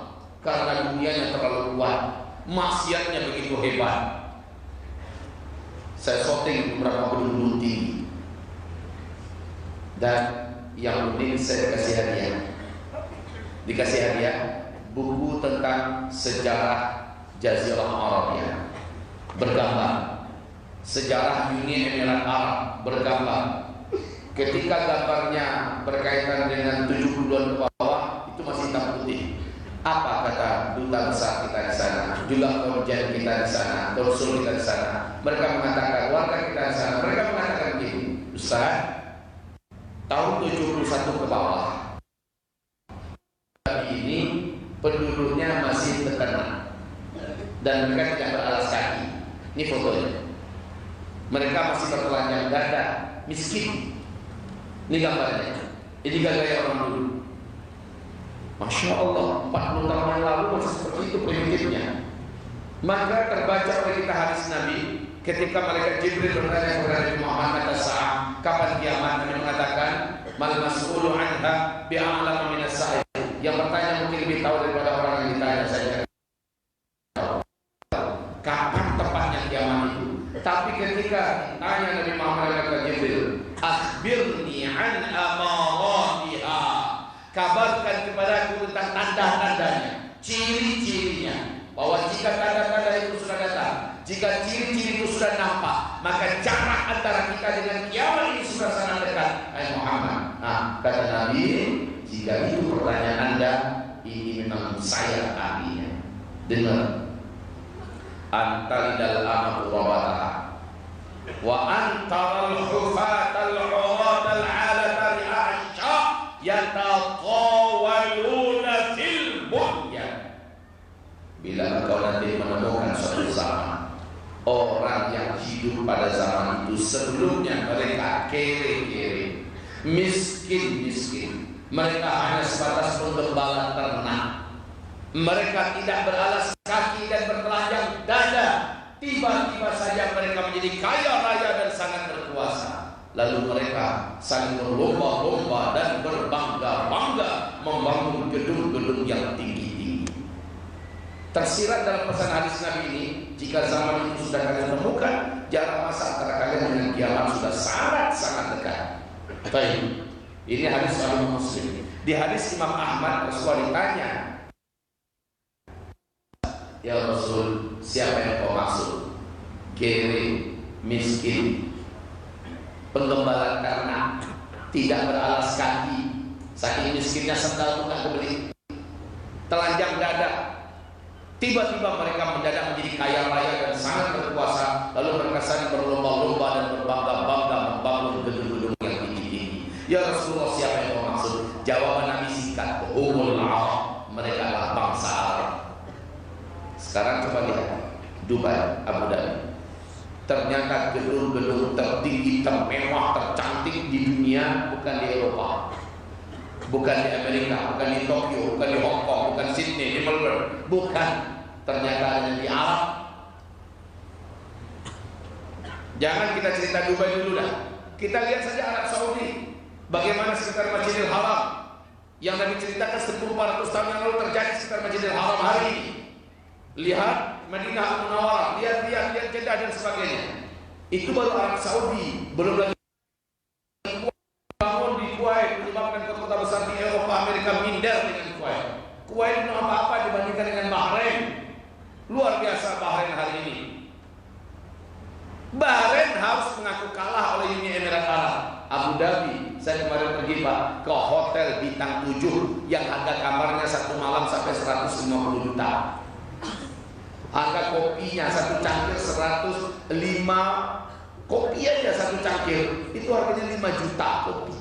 karena dunianya terlalu kuat, maksiatnya begitu hebat. Saya shooting beberapa gedung tinggi, dan yang unik saya dikasih hadiah buku tentang sejarah Jazirah Arabia bergambar, sejarah Uni Emirat Arab bergambar. Ketika gambarnya berkaitan dengan 70-an ke bawah, itu masih hitam putih. Apa kata duta besar kita di sana, jumlah konjen kita di sana, konsul kita di sana? Mereka mengatakan, warga kita di sana, mereka mengatakan begini, Ustaz, tahun 71 ke bawah, tapi ini penduduknya masih terkena dan mereka tidak beralas kaki. Ini fotonya. Mereka masih bertelanjang dada, miskin. Ini gambarnya. Ini gaya orang dulu. Masya Allah, 40 tahun yang lalu masih seperti itu primitifnya. Maka terbaca oleh kita hadis Nabi ketika malaikat Jibril bertanya kepada Nabi Muhammad as-sa'ah, kapan kiamat? Nabi mengatakan, mal mas'ulu anha bi'a'lama minas sa'il. Yang bertanya mungkin lebih tahu daripada orang yang ditanya saja. Kapan tepatnya kiamat itu? Tapi ketika ditanya Nabi Muhammad kepada Jibril, akhbirni an amaratiha, kabarkan kepadaku tentang tanda-tandanya, ciri-cirinya. Bahwa jika tanda-tanda itu sudah datang, jika ciri-ciri itu sudah nampak, maka jarak antara kita dengan kiamat ini sudah sangat dekat. Hai Muhammad. Nah, kata Nabi, jika itu pertanyaan Anda, ini memang saya ahlinya. Dengar. Antalidal amatu rabataha wa antaral hufatal uratal alatari a'sha yataqawaluna fil bunyan. Bila engkau nanti menemukan suatu zaman, orang yang hidup pada zaman itu sebelumnya mereka kere-kere, miskin-miskin, mereka hanya sebatas penggembala ternak, mereka tidak beralas kaki dan bertelanjang dada. Tiba-tiba saja mereka menjadi kaya raya dan sangat berkuasa. Lalu mereka saling berlomba-lomba dan berbangga-bangga membangun gedung-gedung yang tinggi-tinggi. Tersirat dalam pesan hadis Nabi ini, jika zaman itu sudah kalian temukan, jarak masa antara kalian dengan kiamat sudah sangat-sangat dekat. Baik, ini hadis Imam Muslim. Di hadis Imam Ahmad, Rasulullah ditanya, ya Rasul, siapa yang kau maksud? Kere, miskin, penggembala ternak, tidak beralas kaki, saking miskinnya sendal pun tak kebeli, telanjang dada. Tiba-tiba mereka mendadak menjadi kaya raya dan sangat berkuasa. Lalu mereka saling berlomba-lomba dan berbangga-bangga membangun gedung-gedung yang tinggi-tinggi. Ya Rasulullah, siapa yang kau maksud? Jawaban Nabi singkat, Humul Arab. Mereka adalah bangsa Arab. Sekarang coba lihat Dubai, Abu Dhabi. Ternyata gedung-gedung tertinggi, termewah, tercantik di dunia bukan di Eropa, bukan di Amerika, bukan di Tokyo, bukan di Hong Kong, bukan Sydney, di Melbourne, bukan. Ternyata ada di Arab. Jangan kita cerita Dubai dulu dah. Kita lihat saja Arab Saudi. Bagaimana sekitar Masjidil Haram yang Nabi ceritakan 1400 tahun yang lalu terjadi sekitar Masjidil Haram hari ini. Lihat Madinah Munawwarah, lihat Jeddah dan sebagainya. Itu baru Arab Saudi, belum lagi bangun di Kuwait, menyebabkan kota-kota besar di Eropa, Amerika minder dengan Kuwait. Kuwait itu apa-apa dibandingkan dengan Bahrain. Luar biasa Bahrain hari ini. Bahrain harus mengaku kalah oleh Uni Emirat Arab. Abu Dhabi, saya kemarin pergi Pak ke hotel bintang 7 yang harga kamarnya satu malam sampai 150 juta. Harga kopinya satu cangkir 105, kopi aja satu cangkir itu harganya 5 juta kopi.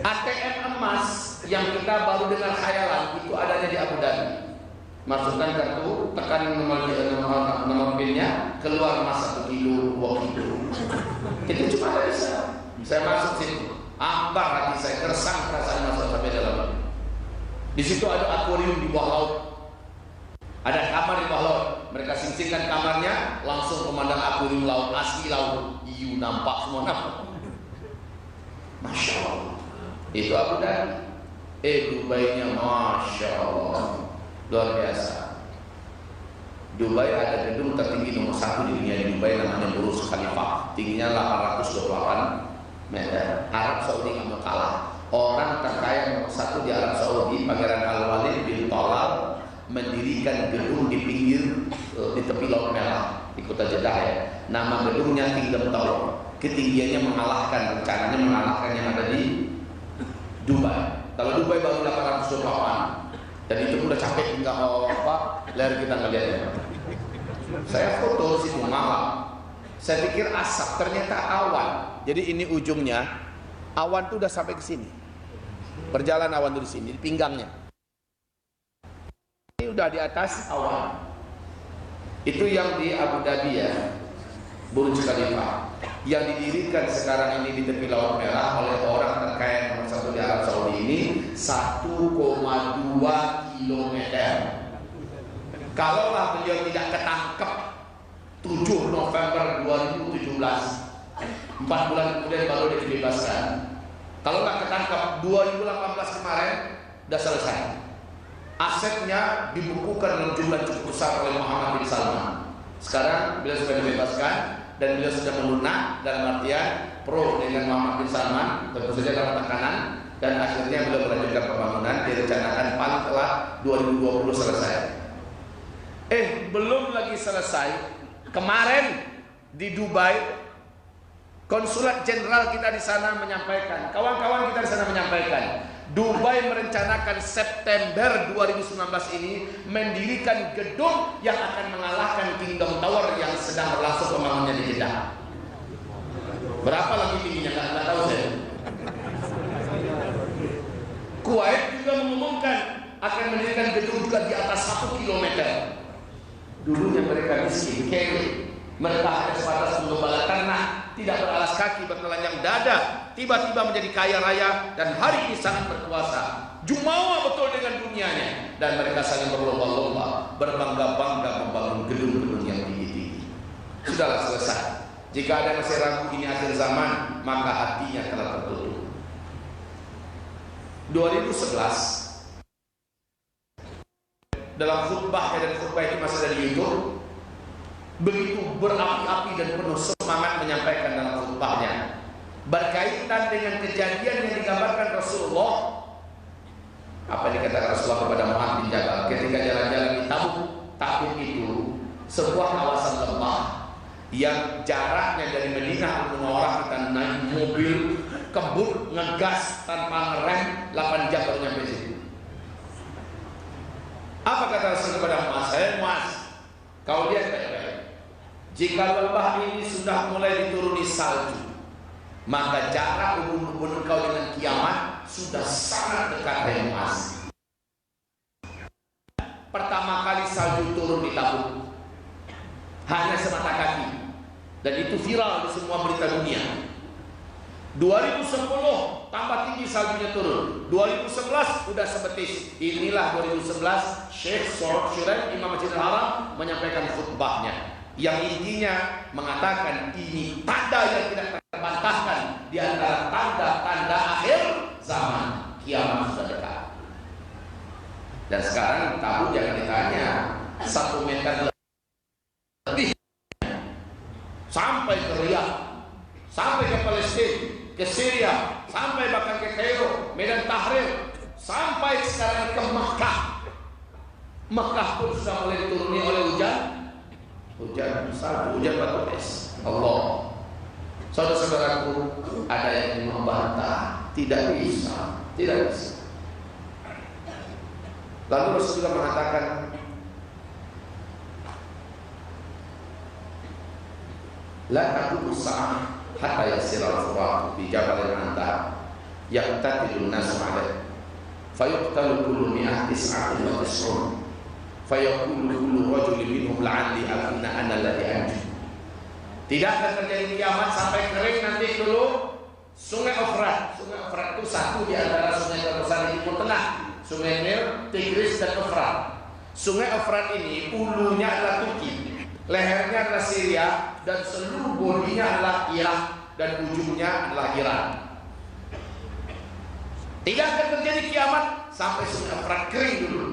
ATM emas yang kita baru dengar khayalan itu adanya di Abu Dhabi. Masukkan kartu, tekan nomor pinnya, keluar emas 1 kilo, 2 kilo. Itu cuma ada di sana. Saya masuk situ, ambar hati saya, kersang perasaan masuk sampai dalam. Di situ ada akuarium di bawah laut, ada kamar di bawah laut. Mereka sing-singkan kamarnya, langsung memandang akuarium laut, asli laut. Iu nampak semua nampak. Masya Allah. Itu Abu Dhabi. Dubai-nya Masya Allah, luar biasa. Dubai ada gedung tertinggi nomor 1 di dunia di Dubai, namanya Burj Khalifa, tingginya 828 meter. Arab Saudi nggak mau kalah. Orang terkaya nomor 1 di Arab Saudi, Pangeran Al-Walid bin Talal, mendirikan gedung di pinggir di tepi Laut Merah di kota Jeddah ya. Nama gedungnya Kingdom Tower. Ketinggiannya mengalahkan, rencananya mengalahkan yang ada di Dubai. Kalau Dubai baru 828 dan itu udah capek hingga leher kita ngeliatnya. Saya foto situ malam. Saya pikir asap, ternyata awan. Jadi ini ujungnya awan tuh udah sampai ke sini. Berjalan awan dari sini di pinggangnya. Ini udah di atas awan. Itu yang di Abu Dhabi ya, Burj Khalifa, yang didirikan sekarang ini di tepi Laut Merah oleh orang terkaya nomor 1 di Arab Saudi ini 1,2 kilometer. Kalaulah beliau tidak ketangkep 7 November 2017, 4 bulan kemudian baru dia dibebaskan. Kalau nggak ketangkep 2018 kemarin udah selesai. Asetnya dibukukan dalam jumlah cukup besar oleh Muhammad bin Salman. Sekarang beliau sudah dibebaskan dan beliau sudah melunak, dalam artian pro dengan Muhammad bin Salman, tentu saja dalam tekanan, dan akhirnya beliau melanjutkan pembangunan. Direncanakan paling telah 2020 selesai. Belum lagi selesai. Kemarin di Dubai, konsulat jenderal kita di sana menyampaikan, kawan-kawan kita di sana menyampaikan, Dubai merencanakan September 2019 ini mendirikan gedung yang akan mengalahkan Kingdom Tower yang sedang berlangsung pembangunannya di Jeddah. Berapa lagi tingginya? Nggak tahu saya. Kuwait juga mengumumkan akan mendirikan gedung juga di atas 1 kilometer. Dulunya mereka miskin, kere. Mereka hanya sebatas menggembala ternak, tidak beralas kaki, bertelanjang dada, tiba-tiba menjadi kaya raya dan hari ini sangat berkuasa. Jumawa betul dengan dunianya, dan mereka saling berlomba-lomba, berbangga-bangga membangun gedung-gedung yang tinggi-tinggi. Sudahlah selesai. Jika ada masih ragu ini akhir zaman, maka hatinya telah tertutup. 2011 dalam khutbahnya, dan khutbah itu masih ada di YouTube, begitu berapi-api dan penuh semangat menyampaikan dalam khutbahnya berkaitan dengan kejadian yang digambarkan Rasulullah. Apa yang dikatakan Rasulullah kepada Mu'adz bin Jabal ketika jalan-jalan di Tabuk? Tabuk itu sebuah kawasan lembah yang jaraknya dari Madinah Munawwarah kita naik mobil kebut ngegas tanpa ngerem 8 jam baru nyampe situ. Apa kata Rasul kepada Muaz? Muaz, kau lihat baik-baik. Jika lembah ini sudah mulai dituruni salju, maka jarak ubun-ubun kau dengan kiamat sudah sangat dekat. Muaz, pertama kali salju turun di Tabuk hanya semata kaki, dan itu viral di semua berita dunia. 2010 tambah tinggi saljunya turun. 2011 udah sebetis. Inilah 2011 Syekh Syuraim Imam Masjidil Haram menyampaikan khutbahnya yang intinya mengatakan ini tanda yang tidak terbantahkan di antara tanda-tanda akhir zaman, kiamat sudah dekat. Dan sekarang Tabuk jangan ditanya, 1 meter lebih sampai ke Riyadh, sampai ke Palestina, ke Syria, sampai bahkan ke Kairo, Medan Tahrir, sampai sekarang ke Mekah. Mekah pun sudah mulai dituruni oleh hujan salju, hujan batu es. Allah, saudara-saudaraku, ada yang membantah, tidak bisa. Lalu Rasul juga mengatakan, la taqumu sa'ah hatta yasira al-furat bi jabal al-antah yaqtatilu an-nas 'alayhi fayuqtalu kullu mi'ah tis'atin wa tis'un fayaqulu kullu rajulin minhum la'alli akunna ana alladhi anju. Tidak akan terjadi kiamat sampai kering nanti dulu Sungai Efrat. Sungai Efrat itu satu di antara sungai terbesar di Timur Tengah, Sungai Nil, Tigris dan Efrat. Sungai Efrat ini ulunya adalah Turki, lehernya adalah Syria, dan seluruh bodinya adalah Irak, dan ujungnya adalah Iran. Tidak akan terjadi kiamat sampai Sungai Efrat kering dulu.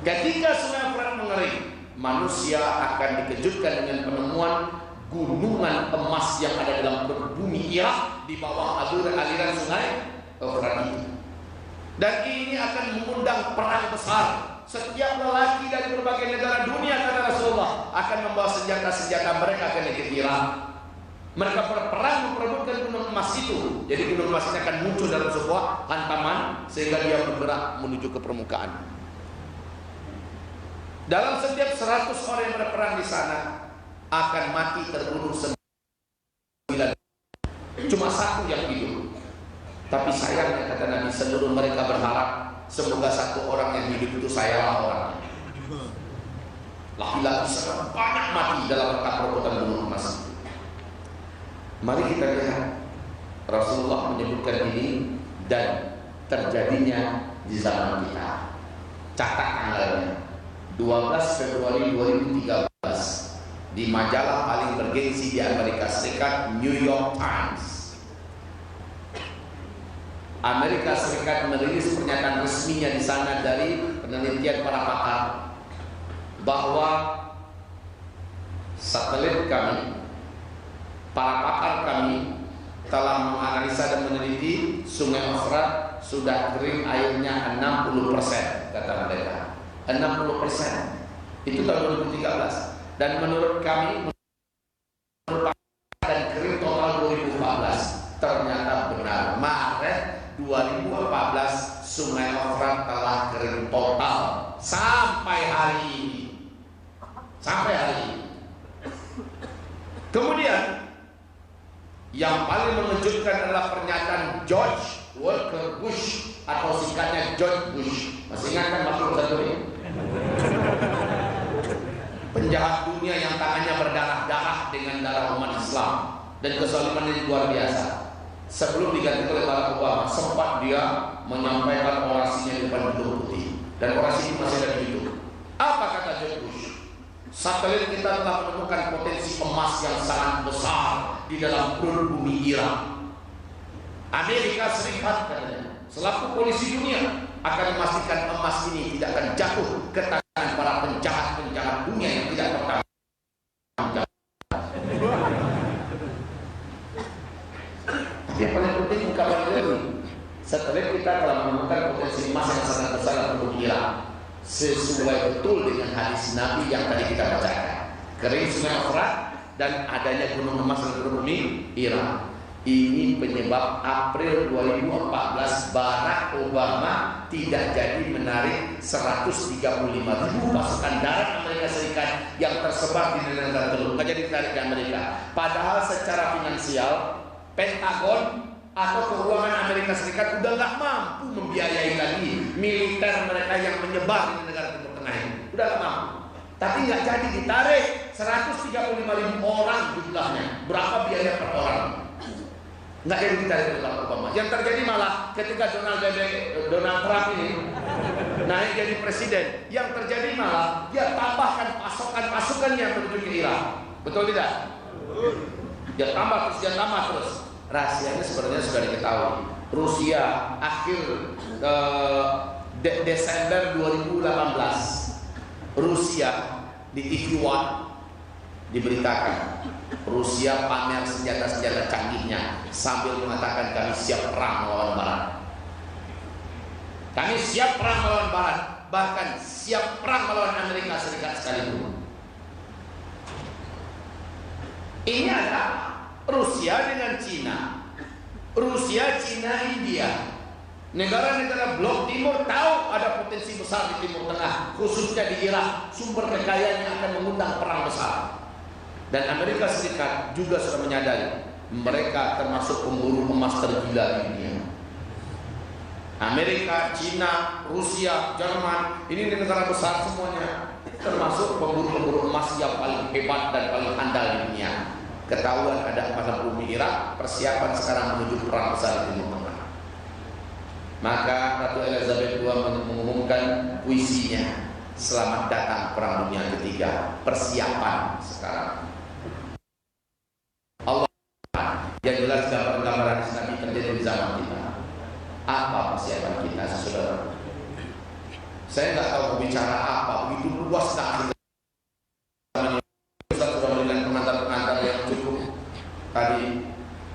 Ketika Sungai Efrat mengering, manusia akan dikejutkan dengan penemuan gunungan emas yang ada dalam bumi Irak di bawah aliran Sungai Efrat itu. Dan ini akan mengundang perang besar. Setiap lelaki dari berbagai negara dunia, kata Rasulullah, akan membawa senjata-senjata mereka ke negeri Irak. Mereka berperang memperebutkan gunung emas itu. Jadi gunung emas ini akan muncul dalam sebuah hantaman sehingga dia bergerak menuju ke permukaan. Dalam setiap 100 orang yang berperang di sana akan mati terbunuh 9. Cuma 1 yang hidup. Tapi sayangnya kata Nabi, seluruh mereka berharap semoga 1 orang yang hidup itu sayalah orangnya. Laki-laki sangat banyak mati dalam rangka perebutan gunung emas. Mari kita lihat Rasulullah menyebutkan ini dan terjadinya di zaman kita. Catat tanggalnya 12 Februari 2013 di majalah paling bergengsi di Amerika Serikat, New York Times. Amerika Serikat merilis pernyataan resminya di sana dari penelitian para pakar bahwa satelit kami, para pakar kami telah menganalisa dan meneliti Sungai Efrat sudah kering airnya 60%, kata mereka. 60%. Itu tahun 2013. Dan menurut kami dan kering total 2014. Ternyata benar. Maret 2014 Sungai Efrat telah kering total sampai hari ini. Kemudian yang paling mengejutkan adalah pernyataan George Walker Bush atau singkatnya George Bush. Masih ingat kan makhluk satu ini? Penjahat dunia yang tangannya berdarah-darah dengan darah umat Islam, dan kezaliman yang luar biasa. Sebelum diganti oleh Barack Obama, sempat dia menyampaikan orasinya di depan Gedung Putih, dan orasi ini masih ada di YouTube. Apa kata George Bush? Satelit kita telah menemukan potensi emas yang sangat besar di dalam perut bumi Irak. Amerika Serikat katanya, selaku polisi dunia, akan memastikan emas ini tidak akan jatuh ke tangan para penjahat-penjahat dunia yang tidak bertanggung jawab. Yang paling penting kabar ini, satelit kita telah menemukan potensi emas yang sangat besar dalam perut Irak. Sesuai betul dengan hadis Nabi yang tadi kita bacakan. Kering Sungai Efrat, dan adanya gunung emas dan gunung Irak. Ini penyebab April 2014 Barack Obama tidak jadi menarik 135.000 pasukan darat Amerika Serikat yang tersebar di negara teluk. Nggak jadi ditarik ke Amerika. Padahal secara finansial Pentagon atau keuangan Amerika Serikat udah nggak mampu membiayai lagi militer mereka yang menyebar di negara Timur Tengah ini. Udah nggak mampu. Tapi nggak jadi ditarik 135.000 orang jumlahnya. Berapa biaya per orang? Nggak jadi ditarik oleh Obama. Yang terjadi malah ketika Donald Trump ini naik jadi presiden, yang terjadi malah dia tambahkan pasukan-pasukannya menuju ke Irak. Betul tidak? Dia tambah terus. Rahasianya sebenarnya sudah diketahui. Rusia akhir Desember 2018, Rusia di TV One diberitakan Rusia pamer senjata-senjata canggihnya sambil mengatakan kami siap perang melawan Barat. Kami siap perang melawan Barat, bahkan siap perang melawan Amerika Serikat sekalipun. Ini ada Rusia dengan Cina, Rusia, Cina, India. Negara-negara blok timur tahu ada potensi besar di Timur Tengah, khususnya di Irak, sumber kekayaan yang akan mengundang perang besar. Dan Amerika Serikat juga sudah menyadari mereka termasuk pemburu emas tergila di dunia. Amerika, Cina, Rusia, Jerman, ini negara besar semuanya, termasuk pemburu emas yang paling hebat dan paling handal di dunia. Ketahuan ada pada bumi Irak, persiapan sekarang menuju perang besar di Timur Tengah. Maka Ratu Elizabeth II mengumumkan puisinya, selamat datang perang dunia ketiga, persiapan sekarang. Allah yang jelas gambaran Nabi terjadi di zaman kita. Apa persiapan kita, saudara? Saya nggak tahu berbicara apa, begitu luas zaman ini. Ustaz sudah memberikan pengantar-pengantar yang cukup tadi.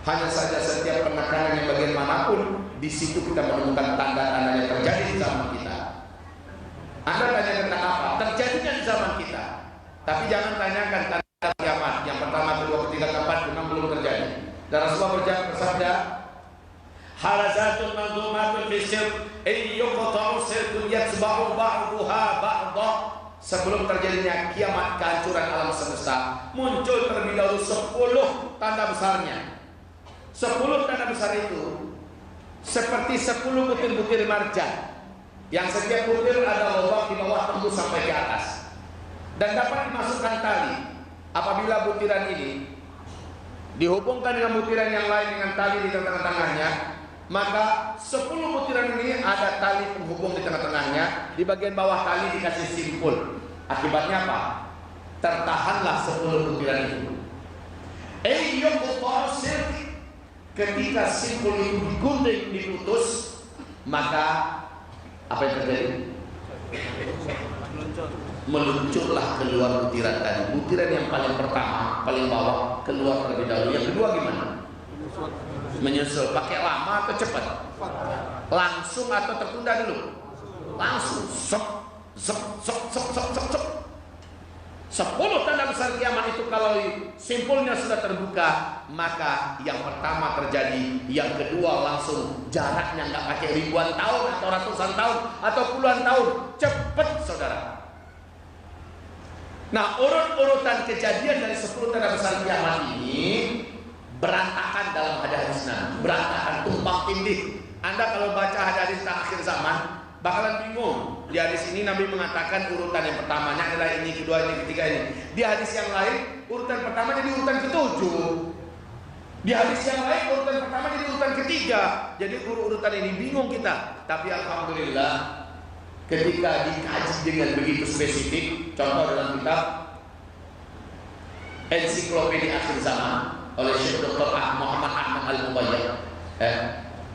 Hanya saja setiap penekanan yang bagian manapun, di situ kita menemukan tanda-tanda yang terjadi di zaman kita. Anda tanya tentang apa? Terjadinya di zaman kita. Tapi jangan tanyakan tanda kiamat. Yang pertama, kedua, ketiga, keempat, memang belum terjadi. Dan Rasulullah bersabda, harazatun manzumatun fi sirr yuqta'u sirrun yatsba'u ba'daha ba'dha. Sebelum terjadinya kiamat, kehancuran alam semesta, muncul terlebih dahulu 10 tanda besarnya. 10 tanda besar itu seperti 10 butir-butir marjan, yang setiap butir ada lubang di bawah tembus sampai ke atas, dan dapat dimasukkan tali. Apabila butiran ini dihubungkan dengan butiran yang lain dengan tali di tengah-tengahnya, maka 10 butiran ini ada tali penghubung di tengah-tengahnya. Di bagian bawah tali dikasih simpul. Akibatnya apa? Tertahanlah 10 butiran itu. Ketika simpul itu digunting, diputus, maka apa yang terjadi? Meluncurlah keluar butiran tadi. Butiran yang paling pertama, paling bawah, keluar terlebih dahulu. Yang kedua gimana? Menyusul. Pakai lama atau cepat? Langsung atau tertunda dulu? Langsung. Sep, sep, sep, sep, sep, sep, sep. 10 tanda besar kiamat itu kalau simpulnya sudah terbuka, maka yang pertama terjadi, yang kedua langsung. Jaraknya nggak pakai ribuan tahun atau ratusan tahun atau puluhan tahun, cepat saudara. Nah, urut-urutan kejadian dari 10 tanda besar kiamat ini berantakan dalam hadis Nabi, berantakan, tumpang tindih. Anda kalau baca hadis akhir zaman bakalan bingung. Di hadis ini Nabi mengatakan urutan yang pertamanya adalah ini, kedua ini, ketiga ini. Di hadis yang lain urutan pertama jadi urutan ke-7. Di hadis yang lain urutan pertama jadi urutan ketiga. Jadi urutan ini bingung kita. Tapi alhamdulillah ketika dikaji dengan begitu spesifik, contoh dalam kitab Ensiklopedia Akhir Zaman oleh Syekh Dr. Muhammad Ahmad Al-Mubayyad,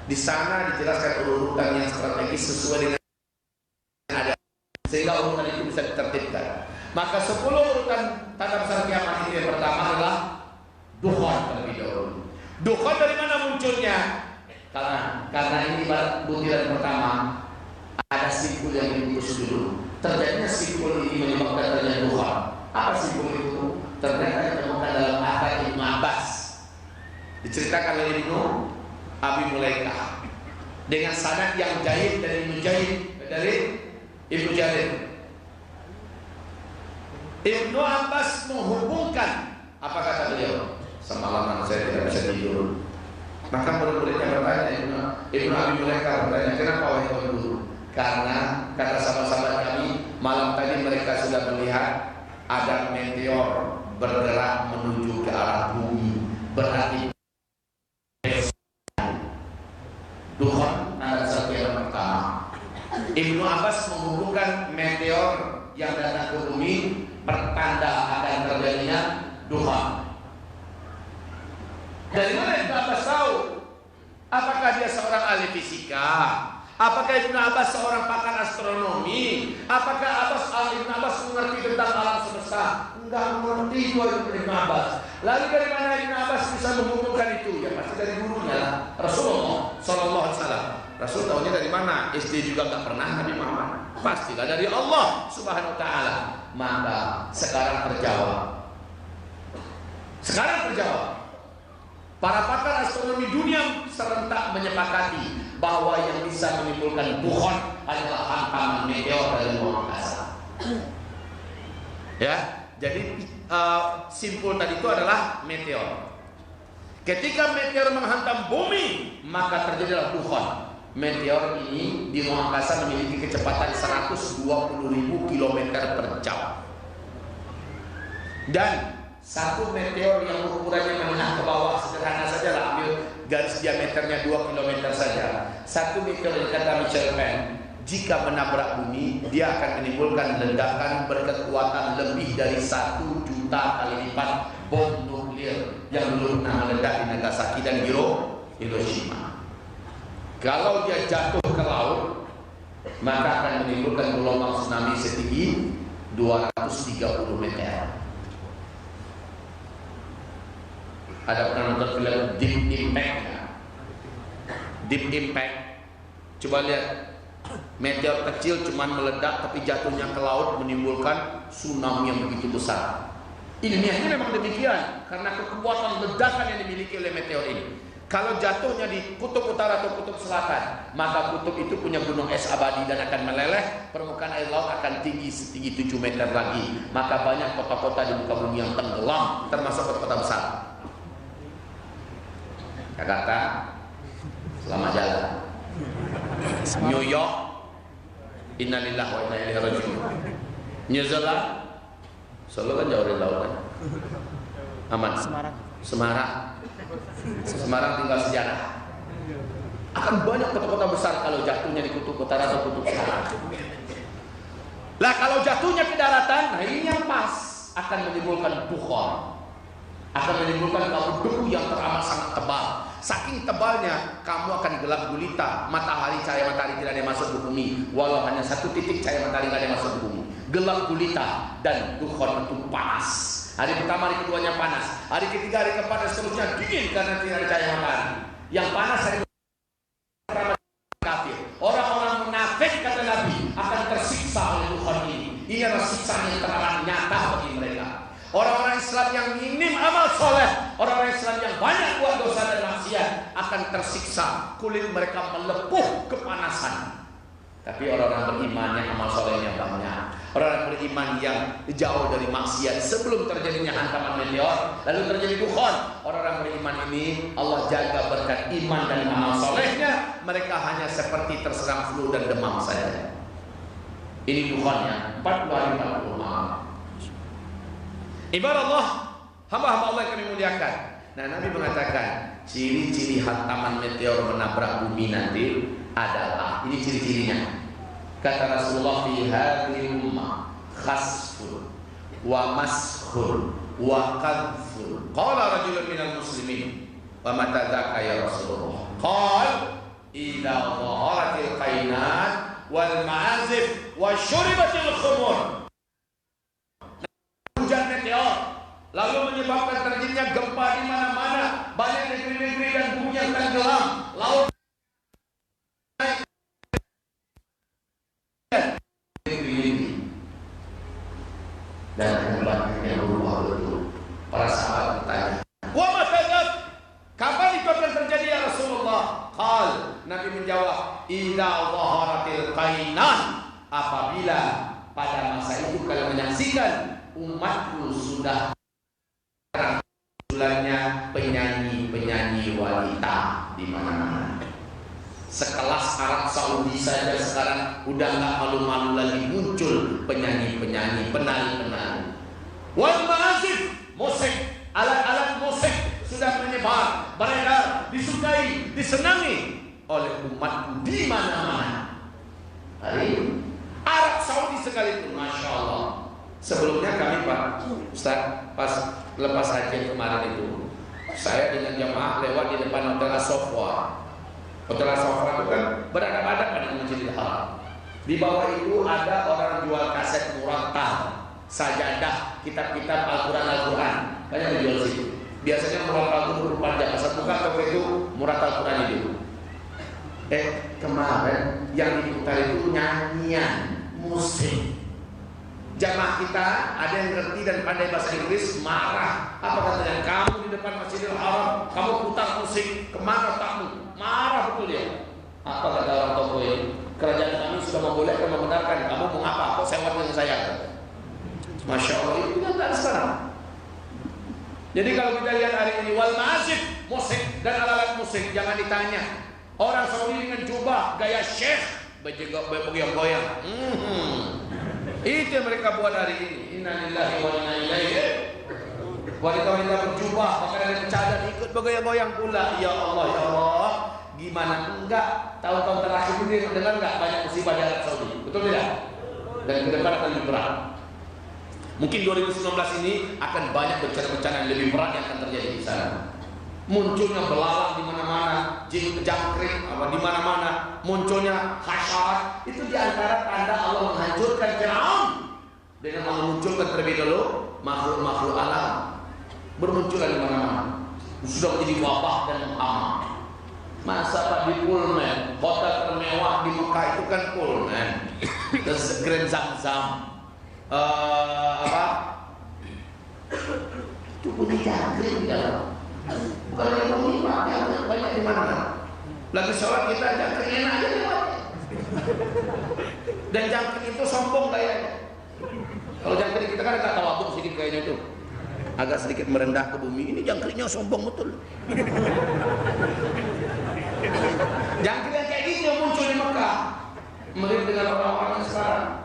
di sana dijelaskan urutan yang strategis sesuai dengan ada, sehingga urutan itu bisa ditertibkan. Maka 10 urutan tanda besar kiamat ini, yang pertama adalah Dukhan terlebih dahulu. Dukhan dari mana munculnya? Karena ini butiran pertama ada simpul yang diputus dulu. Terjadinya simpul ini menyebabkan terjadinya Dukhan. Apa simpul itu? Ternyata ditemukan dalam Diceritakan oleh Ibnu Abi Mulaikah dengan sanad yang jahid dari Ibnu Jarir. Ibnu Abbas menghubungkan, apa kata beliau? Semalaman saya tidak bisa tidur. Maka murid-muridnya bertanya, Ibnu Abi Mulaikah bertanya, kenapa wahai tuan guru? Karena kata sahabat-sahabat kami, malam tadi mereka sudah melihat ada meteor bergerak menuju ke arah bumi. Berarti Tuhan ada satu yang pertama. Ibnu Abbas menghubungkan meteor yang datang ke bumi pertanda akan terjadinya duha. Dari mana Ibnu Abbas tahu? Apakah dia seorang ahli fisika? Apakah Ibnu Abbas seorang pakar astronomi? Apakah Ibnu Abbas mengerti tentang alam semesta? Enggak mengerti Ibnu Abbas. Lalu dari mana Ibnu Abbas bisa menghubungkan itu? Ya pasti dari gurunya lah, Rasulullah Sallallahu Alaihi Wasallam. Rasul tahunya dari mana? SD juga nggak pernah Nabi Muhammad. Pastilah dari Allah Subhanahu Wa Taala. Maka sekarang terjawab. Para pakar astronomi dunia serentak menyepakati bahwa yang bisa menimbulkan bukhon adalah hantaman meteor dari luar angkasa. Ya, jadi simpul tadi itu adalah meteor. Ketika meteor menghantam bumi, maka terjadilah bukhon. Meteor ini di luar angkasa memiliki kecepatan 120.000 km per jam. Dan satu meteor yang ukurannya menengah ke bawah, sederhana saja lah, ambil garis diameternya 2 km saja. Satu meteor, kata Michel Penn, jika menabrak bumi, dia akan menimbulkan ledakan berkekuatan lebih dari 1 juta kali lipat bom nuklir yang dulu pernah meledak di Nagasaki dan Hiroshima. Kalau dia jatuh ke laut, maka akan menimbulkan gelombang tsunami setinggi 230 meter. Ada pernah nonton film Deep Impact ya? Deep Impact, coba lihat, meteor kecil cuman meledak tapi jatuhnya ke laut menimbulkan tsunami yang begitu besar. Ilmiahnya memang demikian karena kekuatan ledakan yang dimiliki oleh meteor ini. Kalau jatuhnya di kutub utara atau kutub selatan, maka kutub itu punya gunung es abadi dan akan meleleh, permukaan air laut akan tinggi setinggi 7 meter lagi. Maka banyak kota-kota di muka bumi yang tenggelam, termasuk kota-kota besar. Jakarta, selamat jalan. New York, innalillahi wa inna ilaihi raji'un. New Zealand, Solo kan jauh dari laut kan. Aman. Semarang tinggal sejarah. Akan banyak kota-kota besar kalau jatuhnya di kutub utara atau kutub selatan. Lah kalau jatuhnya ke daratan, nah ini yang pas, akan menimbulkan bukhon. Akan menimbulkan kabut debu yang teramat sangat tebal. Saking tebalnya, kamu akan gelap gulita. Cahaya matahari tidak ada masuk ke bumi. Walau hanya 1 titik cahaya matahari tidak ada masuk ke bumi. Gelap gulita dan dukhon itu panas. Hari pertama, hari keduanya panas. Hari ketiga, hari keempat dan seterusnya dingin karena tidak ada cahaya matahari. Yang panas hari pertama kafir. Orang-orang munafik kata Nabi akan tersiksa oleh dukhon ini. Ini adalah siksa yang teramat nyata bagi mereka. Orang-orang Islam yang minim amal soleh, orang-orang Islam yang banyak buat dosa dan maksiat akan tersiksa, kulit mereka melepuh kepanasan. Tapi orang-orang beriman yang amal solehnya banyak, orang-orang beriman yang jauh dari maksiat sebelum terjadinya hantaman meteor, lalu terjadi dukhon, orang-orang beriman ini Allah jaga berkat iman dan amal solehnya, mereka hanya seperti terserang flu dan demam saja. Ini dukhonnya 40 hari 40 malam. Ibarat Allah, hamba-hamba Allah yang kami muliakan. Nah, Nabi mengatakan ciri-ciri hantaman meteor menabrak bumi nanti adalah, ini ciri-cirinya. Kata Rasulullah, fi hadhihi ummah khasfun wa mashun wa qadfun. Qala rajulun minal muslimin, wa mata dzaka ya Rasulullah? Qala idza dhaharatil qainat wal ma'azif wa syuribatil khumur. Hujan meteor lalu menyebabkan terjadinya gempa di mana-mana, banyak negeri-negeri dan bumi yang tenggelam, laut dan banyak yang berubah betul. Para sahabat bertanya, "Wa ma kadzab? Kapan Qal, Nabi menjawab, idza dhaharatil qainan, apabila pada masa itu kalian menyaksikan umatku sudah munculnya penyanyi-penyanyi wanita di mana-mana. Sekelas Arab Saudi saja sekarang udah nggak malu-malu lagi muncul penyanyi-penyanyi, penari-penari. Wal ma'azif, musik, alat-alat musik sudah menyebar, beredar, disukai, disenangi oleh umatku di mana-mana. Hari ini Arab Saudi sekalipun, masya Allah. Sebelumnya kami Pak Ustaz pas lepas haji kemarin itu, saya dengan jamaah lewat di depan Hotel As-Sofwa. Hotel As-Sofwa itu kan berada-ada pada Masjidil Haram. Di bawah itu ada orang jual kaset murattal, sajadah, kitab-kitab Al-Quran, banyak dijual situ. Biasanya murattal itu berupa jasa buka toko itu murattal Quran itu. Kemarin yang diputar itu nyanyian musik. Jamaah kita ada yang ngerti dan pandai bahasa Inggris marah. Apa katanya? Kamu di depan Masjidil Haram, kamu putar musik, kemana otakmu? Marah betul dia. Apa kata orang toko ini? Kerajaan kami sudah membolehkan, membenarkan. Kamu mau apa? Kok sewot dengan saya? Masya Allah, itu kan sekarang. Jadi kalau kita lihat hari ini, wal ma'azif, musik dan alat musik, jangan ditanya. Orang Saudi dengan jubah gaya syekh, bergoyang-goyang. Itu yang mereka buat hari ini. Innalillahi wa inna ilaihi. Wanita-wanita berjubah, bahkan ada yang cadar ikut bergoyang-goyang pula. Ya Allah, ya Allah. Gimana enggak? Tahun-tahun terakhir ini dengar enggak banyak musibah di Arab Saudi? Betul tidak? Dan ke depan akan lebih berat. Mungkin 2019 ini akan banyak bencana-bencana yang lebih berat yang akan terjadi di sana. Munculnya belalang di mana-mana, jangkrik di mana-mana, munculnya hasyarat. Itu di antara tanda Allah menghancurkan Firaun dengan memunculkan terlebih dahulu makhluk-makhluk alam bermunculan di mana-mana. Sudah menjadi wabah dan hama. Masa Pak di Pullman, hotel termewah di Mekah itu kan Pullman, Grand Zam-Zam, itu punya jangkrik di dalam. Bukan yang pengimah, yang banyak di mana. Lagi sholat kita jangkrik enak aja lewat. Dan jangkrik itu sombong kayaknya. Kalau jangkrik kita kan agak tawaduk sedikit kayaknya itu, agak sedikit merendah ke bumi. Ini jangkriknya sombong betul. Jangkrik yang kayak gini yang muncul di Mekah, mirip dengan orang-orang sekarang.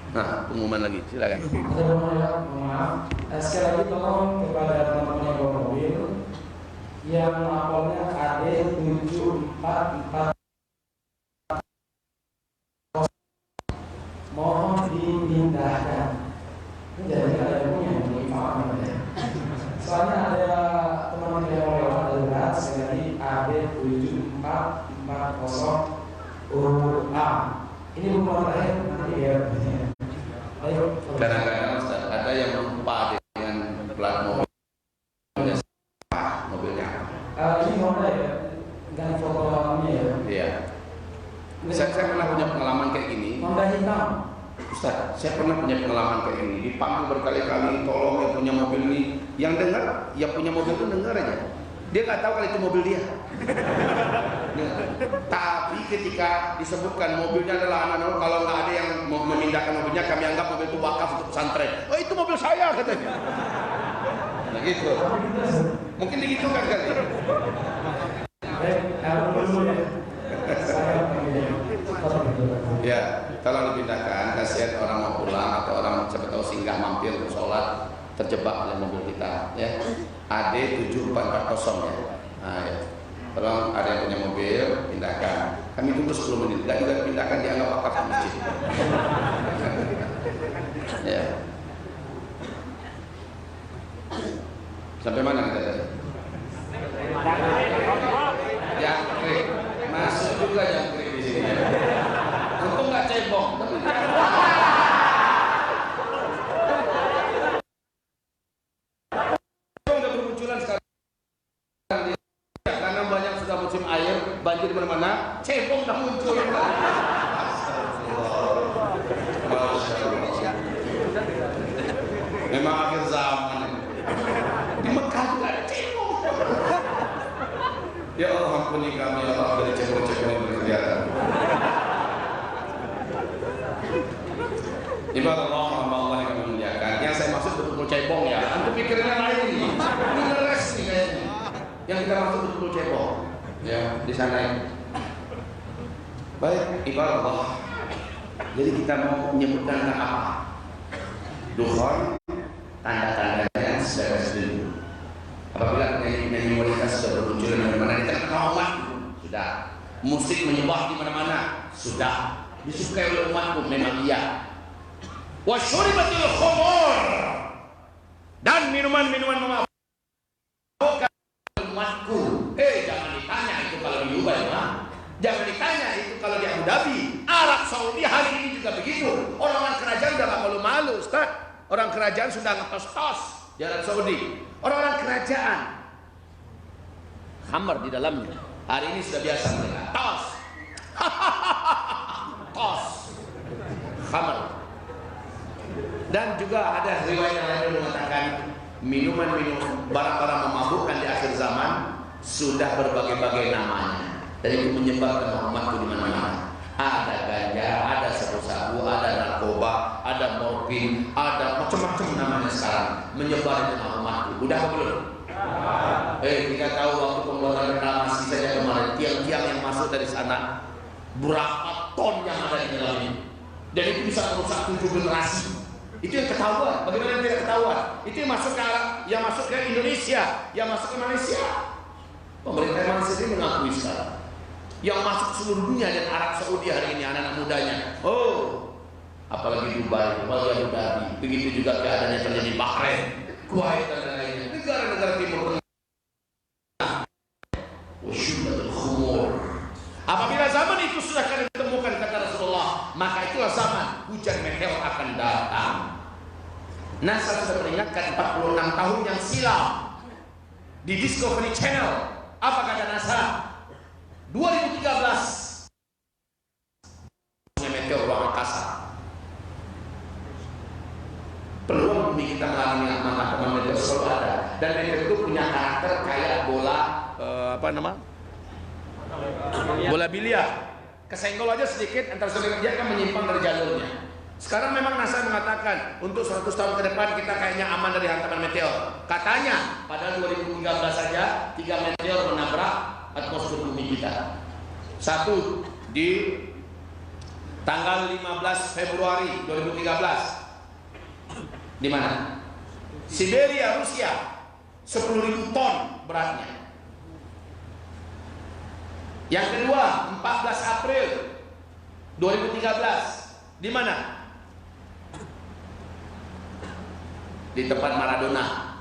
Nah, pengumuman lagi, silakan. Maaf, sekali lagi tolong kepada teman-teman yang bawa mobil yang lapornya AD 744 mohon dipindahkan. Ini jadi ada yang punya paham ya. Soalnya ada teman-teman yang mau lewat dari berat, sekali lagi AD 7440 UA. Ini bukan terakhir nanti ya. Kadang-kadang ada yang lupa dengan plat mobilnya. Ini Honda ya, dan fotonya ya. Iya. Saya pernah punya pengalaman kayak gini. Honda hitam. Ustaz, saya pernah punya pengalaman kayak gini. Dipanggil berkali-kali, tolong yang punya mobil ini. Yang dengar, yang punya mobil itu dengar aja. Dia nggak tahu kalau itu mobil dia. Tapi ketika disebutkan mobilnya adalah anak-anak, kalau nggak ada yang memindahkan mobilnya, kami anggap mobil itu wakaf untuk pesantren. Oh, itu mobil saya katanya. Nah gitu. Mungkin begitu kan kali. Ya, kalau dipindahkan, kasihan orang mau pulang atau orang siapa tahu singgah mampir untuk sholat terjebak oleh mobil kita. Ya, AD 7440 ya. Nah, ya. Tolong ada yang punya mobil, pindahkan. Kami tunggu 10 menit. Dan juga pindahkan dianggap wakaf masjid. Ya. Sampai mana kita tadi? Jangkrik. Masuk juga jangkrik di sini. Untung nggak cebong. Udah bermunculan sekarang. Karena banyak sudah musim air, banjir di mana-mana, cebong dah muncul. Memang akhir zaman. Di Mekah juga ada cebong. ampuni kami ya Allah dari cebong-cebong yang berkeliaran. Ibarat Allah yang kami muliakan. Yang saya maksud betul-betul cebong ya. Antum pikirnya lain ini. Ini ngeres nih kayaknya. Yang kita maksud betul-betul cebong. Ya, di sana ini. Baik, ibarat Allah. Jadi kita mau menyebutkan tentang apa? Dukhon, tanda-tandanya sudah setuju. Apabila penyanyi wanita sudah bermunculan di mana-mana, kita kenal umat, sudah. Musik menyebar di mana-mana, sudah. Disukai oleh umatku, memang iya. Wasyuribatil khumur, dan minuman-minuman memabukkan umatku. Jangan ditanya itu kalau di Dubai, jangan ditanya itu kalau di Abu Dhabi. Arab Saudi hari ini juga begitu. Orang kerajaan udah gak malu-malu, Ustaz. Orang kerajaan sudah ngetos-tos di Arab Saudi. Orang-orang kerajaan khamar di dalamnya. Hari ini sudah biasa mereka tos. Tos. Khamar. Dan juga ada riwayat yang lain mengatakan minuman-minum barang-barang memabukkan di akhir zaman sudah berbagai-bagai namanya. Dan itu menyebar ke umatku di mana-mana. Ada ganja, ada sabu-sabu, ada narkoba, ada morfin, ada macam-macam namanya sekarang menyebar di tengah umatku. Udah apa belum? Kita tahu waktu pembuatan reklamasi saja kemarin tiang-tiang yang masuk dari sana berapa ton yang ada di dalamnya. Dan itu bisa merusak 7 generasi. Itu yang ketahuan. Bagaimana yang tidak ketahuan? Itu yang masuk ke Arab, yang masuk ke Indonesia, yang masuk ke Malaysia. Pemerintah Malaysia ini mengakui sekarang. Yang masuk ke seluruh dunia dan Arab Saudi hari ini anak-anak mudanya. Apalagi Dubai, apalagi Abu Dhabi. Begitu juga keadaannya terjadi Bahrain, Kuwait dan lainnya. Negara-negara Timur Tengah. Wasyuribatil khumur. Apabila zaman itu sudah kalian temukan kata Rasulullah, maka itulah zaman hujan meteor akan datang. NASA sudah peringatkan 46 tahun yang silam di Discovery Channel. Apa kata NASA? 2013 meteor ruang angkasa. Peluang bumi kita mengalami teman meteor selalu ada. Dan meteor itu punya karakter kayak bola bola biliar. Kesenggol aja sedikit, antar dia akan menyimpang dari jalurnya. Sekarang memang NASA mengatakan untuk 100 tahun ke depan kita kayaknya aman dari hantaman meteor. Katanya pada 2013 saja 3 meteor menabrak atmosfer bumi kita. Satu di tanggal 15 Februari 2013. Di mana? Siberia, Rusia. 10.000 ton beratnya. Yang kedua, 14 April 2013. Di mana? Di tempat Maradona,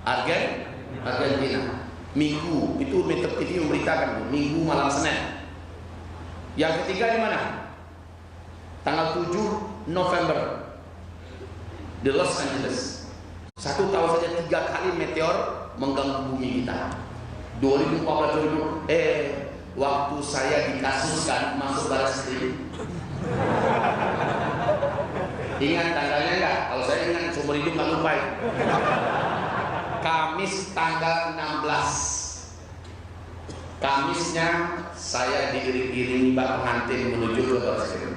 Argentina. Minggu itu Metro TV memberitakan Minggu malam Senin. Yang ketiga di mana? Tanggal 7 November di Los Angeles. 1 tahun saja 3 kali meteor mengganggu bumi kita. 2014 waktu saya dikasuskan masuk baris krim. Ingat tanggalnya enggak? Kalau saya ingat seumur hidup nggak lupa. Kamis tanggal 16. Kamisnya saya diiring-iring Pak pengantin menuju ke baris krim.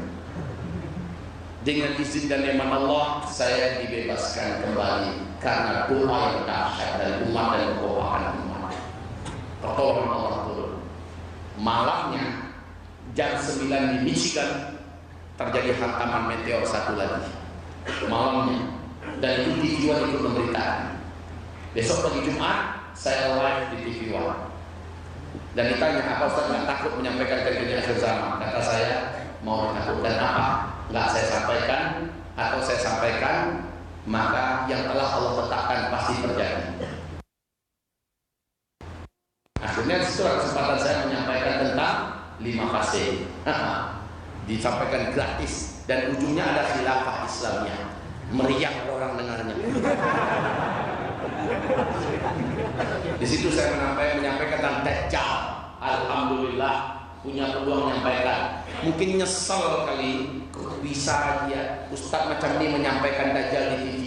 Dengan izin dan nikmat Allah saya dibebaskan kembali karena doa yang dahsyat dari umat dan kekompakan umat. Pertolongan Allah turun. Malamnya jam 9 di Michigan terjadi hantaman meteor satu lagi. Malamnya, dan itu TV One ikut memberitakan. Besok pagi Jumat saya live di TV One. Dan ditanya, apa Ustaz nggak takut menyampaikan terjadi akhir zaman? Kata saya, mau menakutkan apa? Nggak saya sampaikan, atau saya sampaikan, maka yang telah Allah letakkan pasti terjadi. Akhirnya setelah kesempatan saya menyampaikan tentang 5 fase. Disampaikan gratis dan ujungnya ada khilafah Islamnya. Meriang orang dengarnya. Di situ saya menyampaikan tentang Dajjal. Alhamdulillah punya peluang menyampaikan. Mungkin nyesel kali kok bisa dia Ustadz macam ini menyampaikan Dajjal di TV.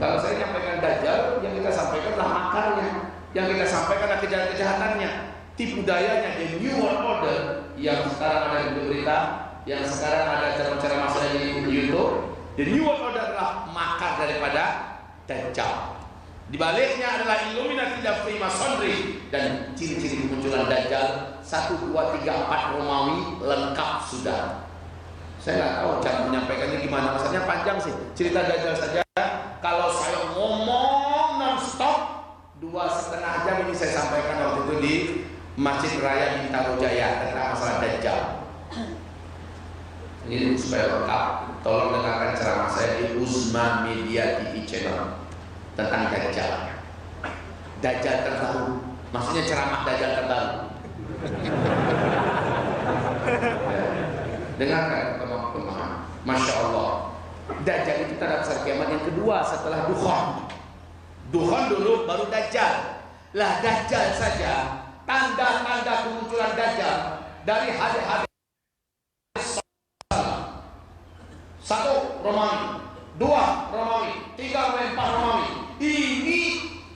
Kalau saya menyampaikan Dajjal, yang kita sampaikan adalah makarnya, yang kita sampaikan adalah kejahatan-kejahatannya. tipu dayanya the new world order yang sekarang ada di berita, yang sekarang ada cara-cara masalah di YouTube. The new world order adalah makar daripada Dajjal. Di baliknya adalah Illuminati dan Freemasonry, dan ciri-ciri kemunculan Dajjal 1, 2, 3, 4 Romawi lengkap sudah. Saya nggak tahu cara menyampaikannya gimana, maksudnya panjang sih cerita Dajjal saja. Kalau saya ngomong non-stop 2,5 jam ini saya sampaikan waktu itu di Masjid Raya Bintaro Jaya tentang masalah Dajjal. Ini supaya lengkap, tolong dengarkan ceramah saya di Uzma Media TV channel tentang Dajjal. Dajjal terbaru, maksudnya ceramah Dajjal terbaru. Dengarkan teman-teman, Masya Allah. Dajjal itu tanda besar kiamat yang kedua setelah Dukhan. Dukhan dulu, baru Dajjal. Lah Dajjal saja, tanda-tanda kemunculan Dajjal dari hadis-hadis. 1 Romawi, 2 Romawi, 3 4 Romawi. Ini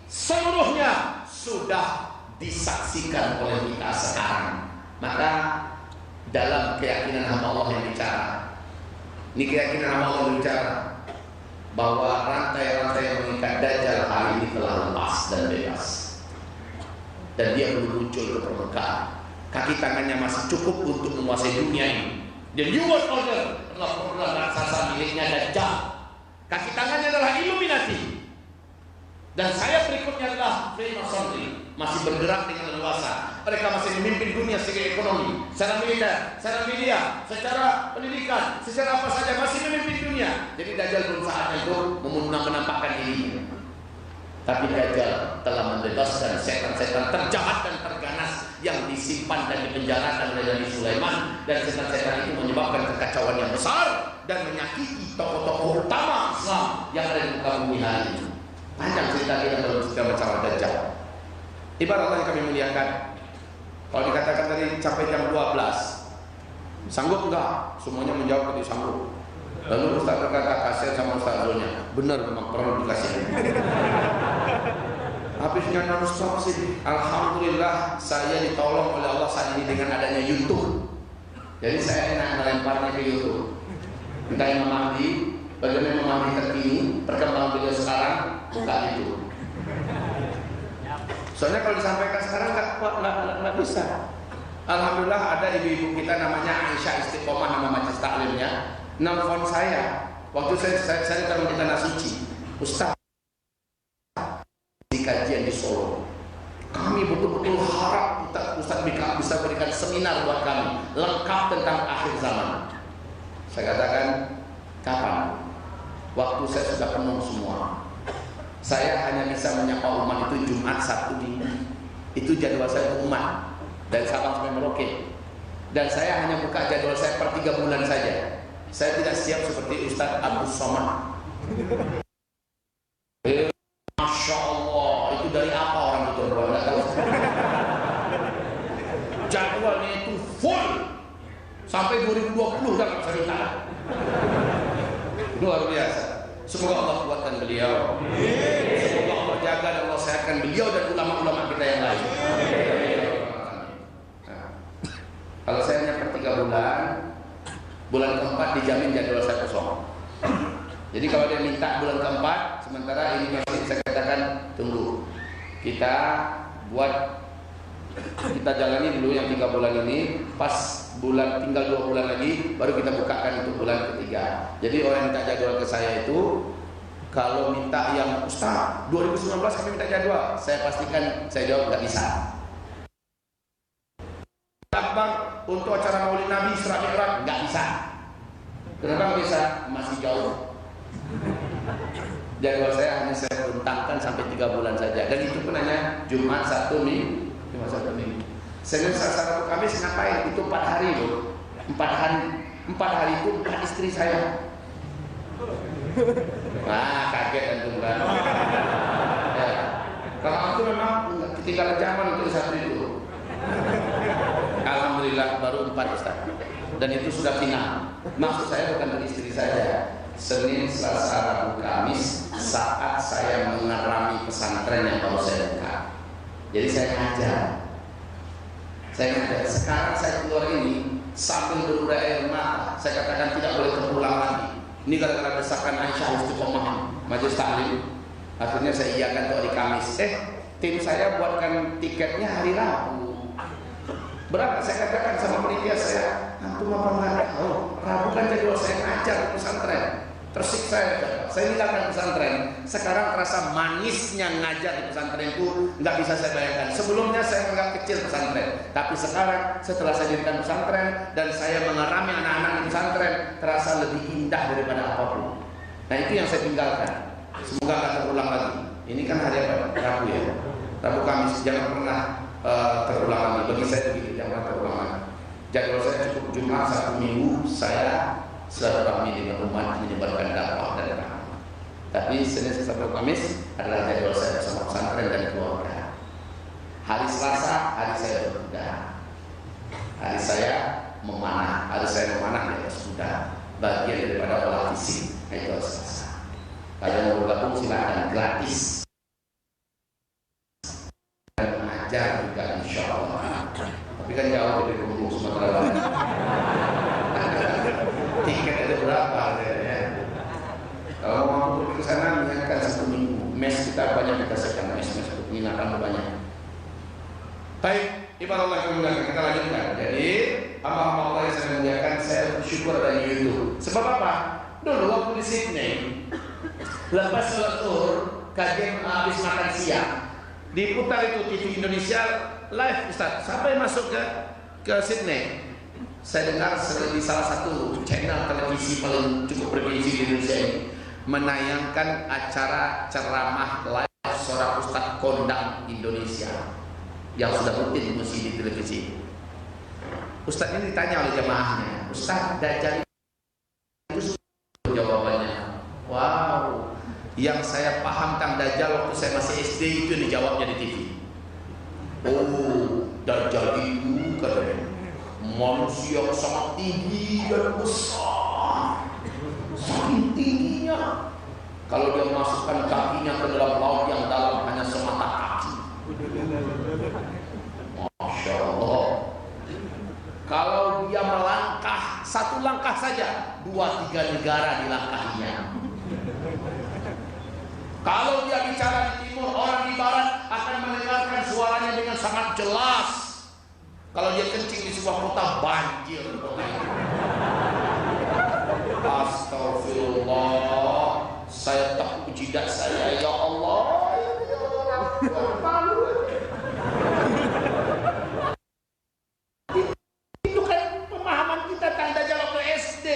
seluruhnya sudah disaksikan oleh kita sekarang. Maka dalam keyakinan hamba Allah yang bicara, ini keyakinan hamba Allah yang bicara bahwa rantai-rantai yang mengikat Dajjal hari ini telah lepas dan bebas, dan dia belum muncul ke permukaan. Kaki tangannya masih cukup untuk menguasai dunia ini. The New World Order adalah program raksasa miliknya Dajjal. Kaki tangannya adalah Illuminati. Dan saya berikutnya adalah Freemasonry, masih bergerak dengan leluasa. Mereka masih memimpin dunia secara ekonomi, secara militer, secara media, secara pendidikan, secara apa saja masih memimpin dunia. Jadi Dajjal belum saatnya itu menampakkan dirinya. Tapi Dajjal telah membebaskan setan-setan terjahat dan terganas yang disimpan dan dipenjarakan oleh Nabi Sulaiman, dan setan-setan itu menyebabkan kekacauan yang besar dan menyakiti tokoh-tokoh utama Islam yang ada di muka bumi hari ini. Panjang cerita kita dalam cerita masalah Dajjal. Ibarat Allah yang kami muliakan, kalau dikatakan tadi sampai jam 12, sanggup enggak? Semuanya menjawab tadi sanggup. Lalu Ustaz berkata, kasihan sama Ustaz Zulnya. Benar, memang perlu dikasih. Habisnya non-stop sih. Alhamdulillah saya ditolong oleh Allah saat ini dengan adanya YouTube. Jadi saya enak melemparnya ke YouTube. Entah Imam Mahdi, bagaimana Imam Mahdi terkini, perkembangan beliau sekarang, buka itu. Soalnya kalau disampaikan sekarang nggak bisa. Alhamdulillah ada ibu-ibu kita namanya Aisyah Istiqomah, nama majelis taklimnya, nelfon saya waktu saya dalam tanah suci. Ustaz, di kajian di Solo, kami betul-betul harap Ustaz bisa berikan seminar buat kami lengkap tentang akhir zaman. Saya katakan, kapan? Waktu saya sudah penuh semua. Saya hanya bisa menyapa umat itu Jumat, Sabtu, Minggu. Itu jadwal saya untuk umat dari Sabang sampai Merauke. Dan saya hanya buka jadwal saya per 3 bulan saja. Saya tidak siap seperti Ustaz Abdul Somad. Masya Allah, itu dari apa orang itu? Nggak tahu. Jadwalnya itu full sampai 2020 dan nggak bisa ditahan. Luar biasa. Semoga Allah kuatkan beliau. Semoga Allah jaga dan Allah sehatkan beliau dan ulama-ulama kita yang lain. Nah, kalau saya hanya per 3 bulan, bulan keempat dijamin jadwal saya kosong. Jadi kalau dia minta bulan keempat, sementara ini masih saya katakan tunggu. Kita jalani dulu yang 3 bulan ini. Pas bulan tinggal 2 bulan lagi, baru kita bukakan untuk bulan ketiga. Jadi orang yang minta jadwal ke saya itu, kalau minta yang Ustaz 2019 kami minta jadwal, saya pastikan saya jawab nggak bisa. Bang, untuk acara Maulid Nabi Isra Mi'raj nggak bisa. Kenapa nggak bisa? Masih jauh. Jadwal saya hanya saya bentangkan sampai 3 bulan saja, dan itu pun hanya Jumat, Sabtu, Minggu. Senin, Selasa, Rabu, Kamis ngapain? Itu 4 hari loh. 4 hari itu 4 istri saya. Nah, kaget antum kan. Ya. Kalau aku memang ketinggalan zaman untuk satu itu. Alhamdulillah baru 4 Ustaz. Dan itu sudah final. Maksud saya bukan dari istri saja. Senin, Selasa, Rabu, Kamis saat saya mengerami pesantren yang baru saya buka. Jadi saya ngajar. Saya ngajar. Sekarang saya keluar ini sambil berurai air mata. Saya katakan tidak boleh terulang lagi. Ini gara-gara desakan Aisyah Istiqomah majelis taklim. Akhirnya saya iakan untuk hari Kamis. Tim saya buatkan tiketnya hari Rabu. Berapa saya katakan sama panitia saya, antum apa nggak tahu? Rabu kan jadwal saya ngajar di pesantren. Tersiksa saya ninggalkan pesantren. Sekarang terasa manisnya ngajar di pesantren itu nggak bisa saya bayangkan. Sebelumnya saya menganggap kecil pesantren, tapi sekarang setelah saya dirikan pesantren dan saya mengerami anak-anak di pesantren, terasa lebih indah daripada apapun. Nah itu yang saya tinggalkan. Semoga nggak terulang lagi. Ini kan hari apa? Rabu ya. Rabu Kamis jangan pernah terulang lagi. Bagi saya begitu, jangan terulang lagi. Jadwal saya cukup Jumat, Sabtu, Minggu saya silaturahmi dengan umat menyebarkan dakwah dan rahmat. Tapi Senin sampai Kamis adalah jadwal saya bersama pesantren dan keluarga. Hari Selasa hari saya berkuda. Hari saya memanah. Hari saya memanah di atas kuda. Bagian daripada olah fisik. Itu hari Selasa. Kalau mau bergabung silakan gratis. Dan mengajar juga insya Allah. Tapi kan jauh dari Lumbung Sumatera Barat. Tiket ada berapa ya? Kalau mau pergi ke sana niatkan 1 minggu. Mes kita banyak kita sekarang mes penginapan banyak. Baik, ibarat Allah kemudian kita lanjutkan. Jadi hamba-hamba Allah yang saya muliakan, saya bersyukur ada di YouTube. Sebab apa? Dulu waktu di Sydney, lepas sholat zuhur, kajian habis makan siang, diputar itu TV Indonesia live Ustaz sampai masuk ke Sydney. Saya dengar di salah satu channel televisi paling cukup bergengsi di Indonesia ini menayangkan acara ceramah live seorang Ustaz kondang Indonesia yang sudah rutin mengisi di televisi. Ustaz ini ditanya oleh jamaahnya, Ustaz Dajjal itu jawabannya, wow, yang saya paham tentang Dajjal waktu saya masih SD itu dijawabnya di TV. Oh, Dajjal itu katanya manusia yang sangat tinggi dan besar, saking tingginya kalau dia masukkan kakinya ke dalam laut yang dalam hanya semata kaki. Masya Allah. Kalau dia melangkah 1 langkah saja 2-3 negara dilangkahinya. Kalau dia bicara di timur, orang di barat akan mendengarkan suaranya dengan sangat jelas. Kalau dia kencing di sebuah kota banjir. Astagfirullah, saya takut jidat saya, ya Allah. Itu kan pemahaman kita tentang Dajjal waktu SD.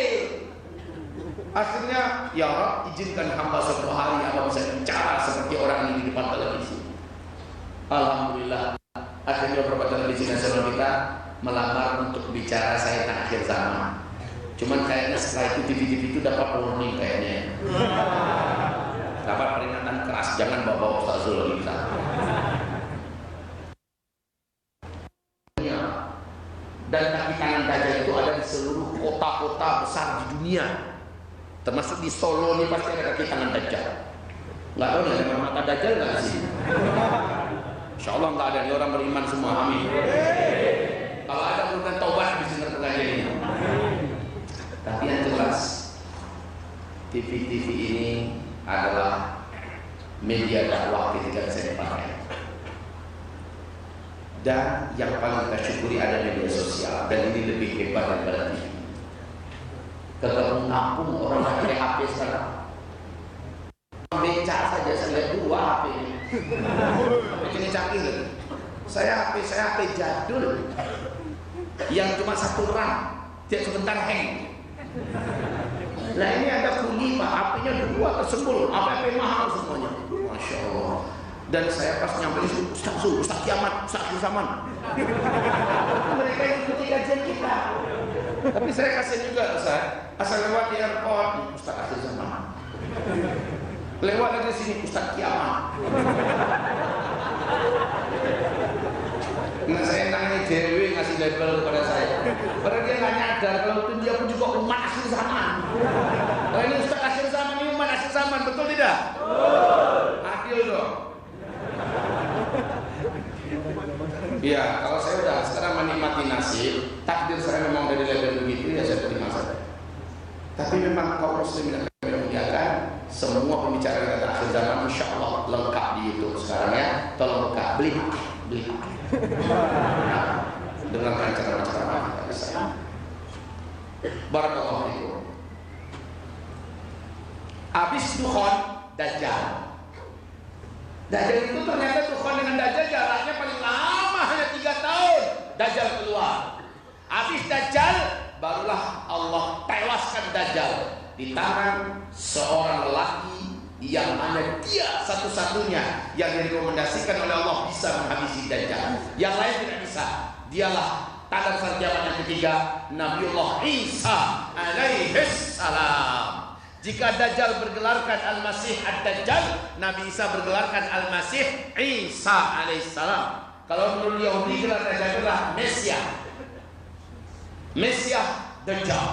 Akhirnya, ya Rabb, izinkan hamba suatu hari hamba bisa bicara seperti orang ini di depan televisi. Alhamdulillah. Akhirnya beberapa televisi nasional kita melamar untuk bicara saya tentang akhir zaman. Cuman kayaknya setelah itu TV-TV itu dapat warning kayaknya. Dapat peringatan keras, jangan bawa-bawa Ustaz Zul lagi. Dan kaki tangan Dajjal itu ada di seluruh kota-kota besar di dunia. Termasuk di Solo ini pasti ada kaki tangan Dajjal. Nggak tahu nih ada mata Dajjal nggak di sini? Insya Allah nggak ada, ini orang beriman semua, amin. Kalau ada mudah taubat di sini pengajian ini. Tapi yang jelas TV-TV ini adalah media dakwah ketika saya pakai. Dan yang paling kita syukuri ada media sosial, dan ini lebih hebat daripada TV. Ke kampung orang pakai HP sekarang. Becak saja saya lihat 2 HP ini. Ini canggih lagi. Saya HP jadul yang cuma 1 RAM, tiap sebentar hang. Nah ini ada bunyi Pak, HP-nya 2 tersembul, HP mahal semuanya. Masya Allah. Dan saya pas nyampe itu, Ustaz Kiamat, Ustaz Zaman. Mereka ikuti kajian kita. Tapi saya kasih juga Ustaz, asal lewat di airport, Ustaz Akhir Zaman. Lewat dari sini Ustaz Kiamat. Nah saya nanya JW ngasih label kepada saya. Padahal dia nggak nyadar kalau itu dia pun juga umat akhir zaman. Nah ini Ustaz Akhir Zaman, ini umat akhir zaman, betul tidak? Adil dong. Iya, kalau saya udah sekarang mandi Tapi memang kaum muslimin yang kami muliakan, semua pembicaraan kata akhir zaman insya Allah lengkap di YouTube sekarang ya. Tolong buka, beli. Dengarkan ceramah-ceramah kita bisa. Barakallahu fiikum. Habis dukhon, Dajjal. Dajjal itu ternyata dukhon dengan Dajjal jaraknya paling lama hanya 3 tahun. Dajjal keluar. Habis Dajjal, barulah Allah tewaskan Dajjal di tangan seorang lelaki yang hanya dia satu-satunya yang direkomendasikan oleh Allah bisa menghabisi Dajjal. Yang lain tidak bisa. Dialah tanda besar kiamat yang ketiga, Nabiullah Isa alaihis salam. Jika Dajjal bergelarkan Al-Masih Ad-Dajjal, Nabi Isa bergelarkan Al-Masih Isa alaihis salam. Kalau menurut Yahudi gelar Dajjal adalah Mesiah Dajjal.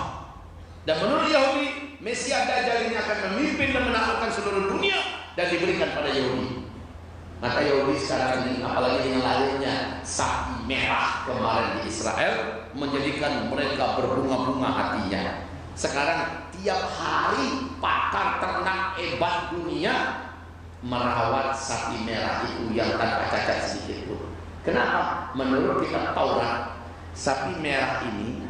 Dan menurut Yahudi, Mesiah Dajjal ini akan memimpin dan menaklukkan seluruh dunia dan diberikan pada Yahudi. Maka Yahudi sekarang ini, apalagi dengan lahirnya sapi merah kemarin di Israel, menjadikan mereka berbunga-bunga hatinya. Sekarang tiap hari pakar ternak hebat dunia merawat sapi merah itu yang tanpa cacat sedikit pun. Kenapa? Menurut kitab Taurat, sapi merah ini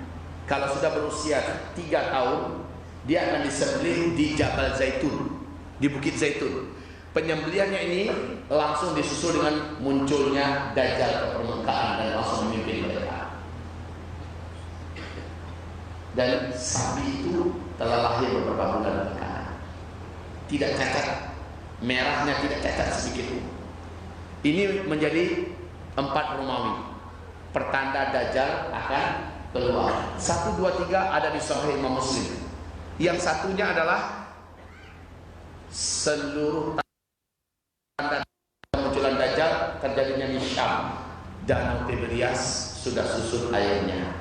kalau sudah berusia 3 tahun, dia akan disembelih di Jabal Zaitun, di Bukit Zaitun. Penyembelihannya ini langsung disusul dengan munculnya Dajjal ke permukaan dan langsung memimpin mereka. Dan sapi itu telah lahir beberapa bulan belakangan. Tidak cacat, merahnya tidak cacat sedikit pun. Ini menjadi 4 Romawi, pertanda Dajjal akan keluar. 1, 2, 3 ada di Sahih Imam Muslim. Yang satunya adalah seluruh tanda kemunculan Dajjal terjadinya di Syam. Danau Tiberias sudah susut airnya.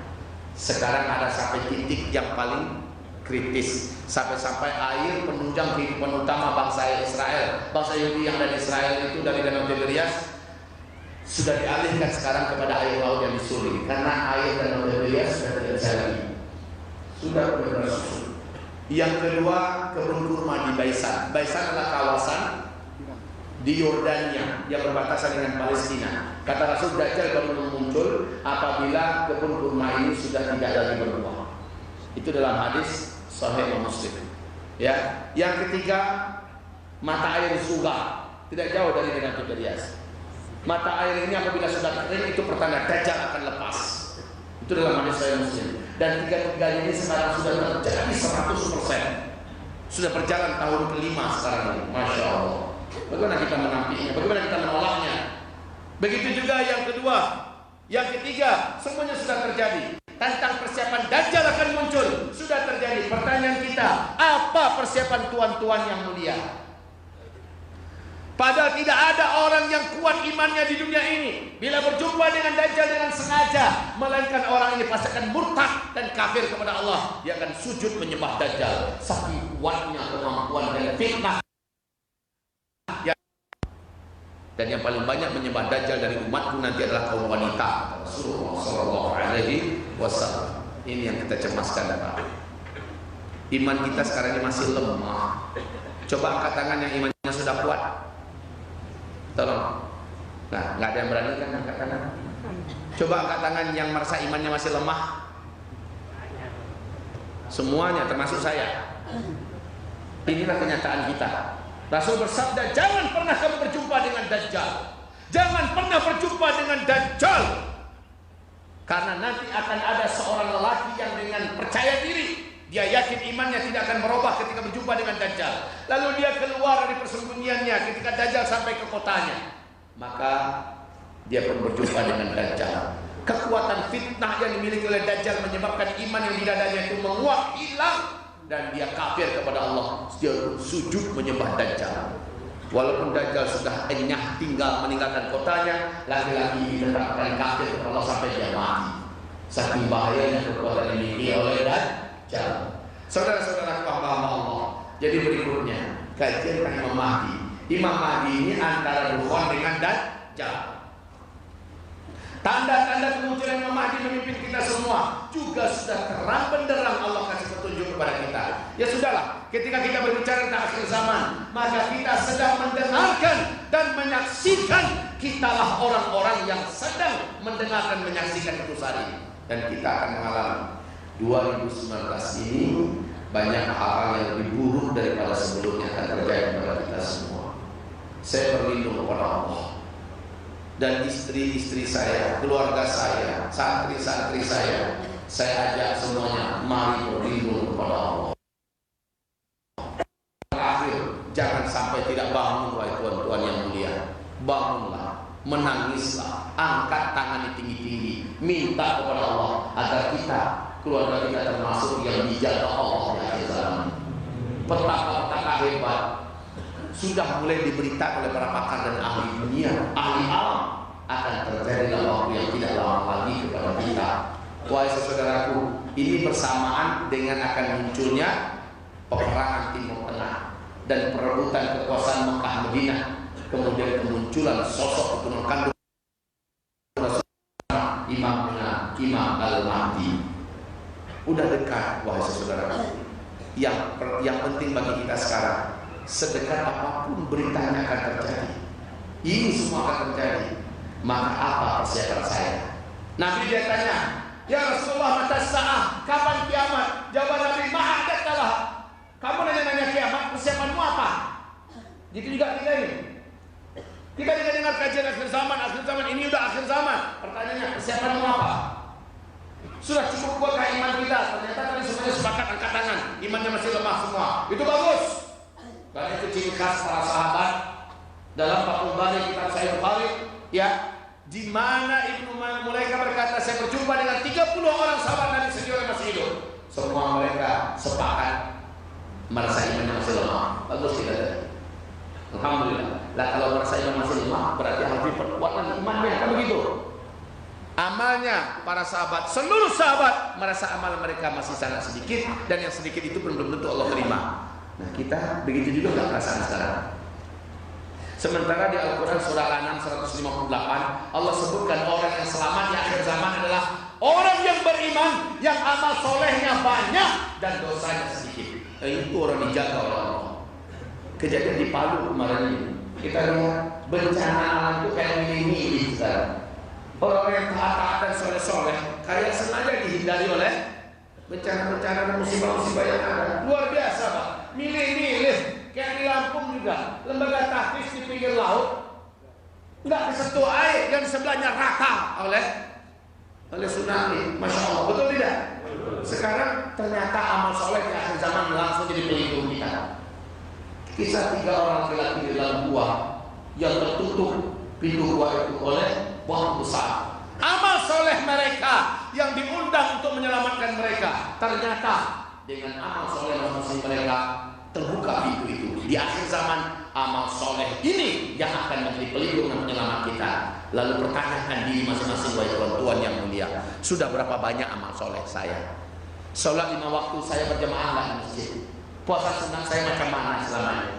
Sekarang ada sampai titik yang paling kritis, sampai-sampai air penunjang kehidupan utama bangsa Israel, bangsa Yahudi yang dari Israel itu dari Danau Tiberias sudah dialihkan sekarang kepada air laut yang disuli, karena air Danau Tiberias sudah tidak bisa lagi, sudah benar-benar susut. Yang kedua, kebun kurma di Baisan. Baisan adalah kawasan di Yordania yang berbatasan dengan Palestina. Kata Rasul, Dajjal baru muncul apabila kebun kurma ini sudah tidak lagi berbuah. Itu dalam hadis Sahih Muslim. Ya, yang ketiga, mata air Zuba, tidak jauh dari Danau Tiberias. Mata air ini apabila sudah kering itu pertanda Dajjal akan lepas. Itu dalam hadis Sahih Muslim. Dan tiga-tiganya ini sekarang sudah terjadi 100%. Sudah berjalan tahun ke-5 sekarang ini. Masya Allah. Bagaimana kita menampinya? Bagaimana kita menolaknya? Begitu juga yang kedua, yang ketiga, semuanya sudah terjadi. Tentang persiapan Dajjal akan muncul sudah terjadi. Pertanyaan kita, apa persiapan tuan-tuan yang mulia? Padahal tidak ada orang yang kuat imannya di dunia ini bila berjumpa dengan Dajjal dengan sengaja, melainkan orang ini pasti akan murtad dan kafir kepada Allah. Dia akan sujud menyembah Dajjal. Saking kuatnya kemampuan dan fitnah. Dan yang paling banyak menyembah Dajjal dari umatku nanti adalah kaum wanita. Rasulullah sallallahu alaihi wasallam. Ini yang kita cemaskan, Pak. Iman kita sekarang ini masih lemah. Coba angkat tangan yang imannya sudah kuat. Tolong. Nah, nggak ada yang berani kan angkat tangan? Coba angkat tangan yang merasa imannya masih lemah. Semuanya, termasuk saya. Inilah kenyataan kita. Rasul bersabda, jangan pernah kamu berjumpa dengan Dajjal. Jangan pernah berjumpa dengan Dajjal. Karena nanti akan ada seorang lelaki yang dengan percaya diri, dia yakin imannya tidak akan berubah ketika berjumpa dengan Dajjal. Lalu dia keluar dari persembunyiannya ketika Dajjal sampai ke kotanya. Maka dia pun berjumpa dengan Dajjal. Kekuatan fitnah yang dimiliki oleh Dajjal menyebabkan iman yang di dadanya itu menguap, hilang. Dan dia kafir kepada Allah. Dia sujud menyembah Dajjal. Walaupun Dajjal sudah enyah tinggal meninggalkan kotanya, lagi-lagi ditetapkan kafir kepada Allah sampai dia mati. Saking bahayanya kekuatan yang dimiliki oleh Dajjal. Saudara-saudara paham Allah. Jadi berikutnya kajian tentang Imam Mahdi. Imam Mahdi ini antara Dukhon dengan Dajjal. Tanda-tanda kemunculan Imam Mahdi memimpin kita semua juga sudah terang benderang. Allah kasih petunjuk kepada kita. Ya sudahlah, ketika kita berbicara tentang akhir zaman, maka kita sedang mendengarkan dan menyaksikan. Kitalah orang-orang yang sedang mendengarkan, menyaksikan itu saat ini. Dan kita akan mengalami 2019 ini banyak hal yang lebih buruk daripada sebelumnya akan terjadi kepada kita semua. Saya berlindung kepada Allah. Dan istri-istri saya, keluarga saya, santri-santri saya ajak semuanya, mari berlindung kepada Allah. Terakhir, jangan sampai tidak bangun, wahai tuan-tuan yang mulia. Bangunlah, menangislah, angkat tangan tinggi-tinggi, minta kepada Allah agar kita, keluarga kita termasuk yang dijaga Allah di akhir zaman. Petaka-petaka hebat sudah mulai diberitakan oleh para pakar dan ahli dunia, ahli alam, akan terjadi dalam waktu yang tidak lama lagi kepada kita. Wahai saudaraku, ini bersamaan dengan akan munculnya peperangan Timur Tengah dan perebutan kekuasaan Mekah Madinah, kemudian kemunculan sosok keturunan kandung Imam Al-Mahdi. Udah dekat, wahai saudaraku. Yang penting bagi kita sekarang, sedekat apapun beritanya akan terjadi, ini semua akan terjadi, maka apa persiapan saya? Nabi dia tanya, ya Rasulullah, mata sa'ah, kapan kiamat? Jawab Nabi, ma'adat kalah. Kamu nanya-nanya kiamat, persiapanmu apa? Gitu juga kita ini. Kita dengar kajian akhir zaman ini udah akhir zaman. Pertanyaannya, persiapanmu apa? Sudah cukup buat iman kita? Ternyata tadi semuanya sepakat angkat tangan, imannya masih lemah semua. Itu bagus. Karena itu ciri khas para sahabat dalam Fathul Bari, kitab Sahih Bukhari, ya, di mana Ibnu Mulaika berkata, saya berjumpa dengan 30 orang sahabat Nabi sejauh masih hidup. Semua mereka sepakat merasa imannya masih lemah. Bagus tidak ada. Alhamdulillah. Lah kalau merasa iman masih lemah, berarti harus diperkuatkan imannya, kan begitu? Amalnya para sahabat, seluruh sahabat merasa amal mereka masih sangat sedikit, dan yang sedikit itu belum tentu Allah terima. Nah kita begitu juga nggak perasaan sekarang. Sementara di Al-Quran surah Al-An'am 158 Allah sebutkan orang yang selamat di akhir zaman adalah orang yang beriman, yang amal solehnya banyak dan dosanya sedikit. Itu orang dijaga oleh Allah. Kejadian di Palu kemarin ini, kita lihat bencana alam itu kayak milih-milih sekarang. Orang yang taat dan soleh-soleh kayak sengaja dihindari oleh bencana-bencana dan musibah-musibah yang ada. Luar biasa, Pak. Milih-milih, kayak di Lampung juga, lembaga tahfiz di pinggir laut, nggak kesentuh air, yang sebelahnya rata oleh tsunami. Masya Allah, betul tidak? Sekarang ternyata amal soleh di akhir zaman langsung jadi pelindung kita. Kisah 3 orang laki-laki di dalam gua yang tertutup pintu gua itu oleh pohon besar. Amal soleh mereka yang diundang untuk menyelamatkan mereka, ternyata dengan amal soleh masing-masing mereka terbuka pintu itu. Di akhir zaman amal soleh ini yang akan menjadi pelindung dan penyelamat kita. Lalu pertanyakan diri masing-masing, wahai tuan-tuan yang mulia, sudah berapa banyak amal soleh saya? Sholat 5 waktu saya berjamaah nggak di masjid? Puasa sunat saya macam mana selama ini?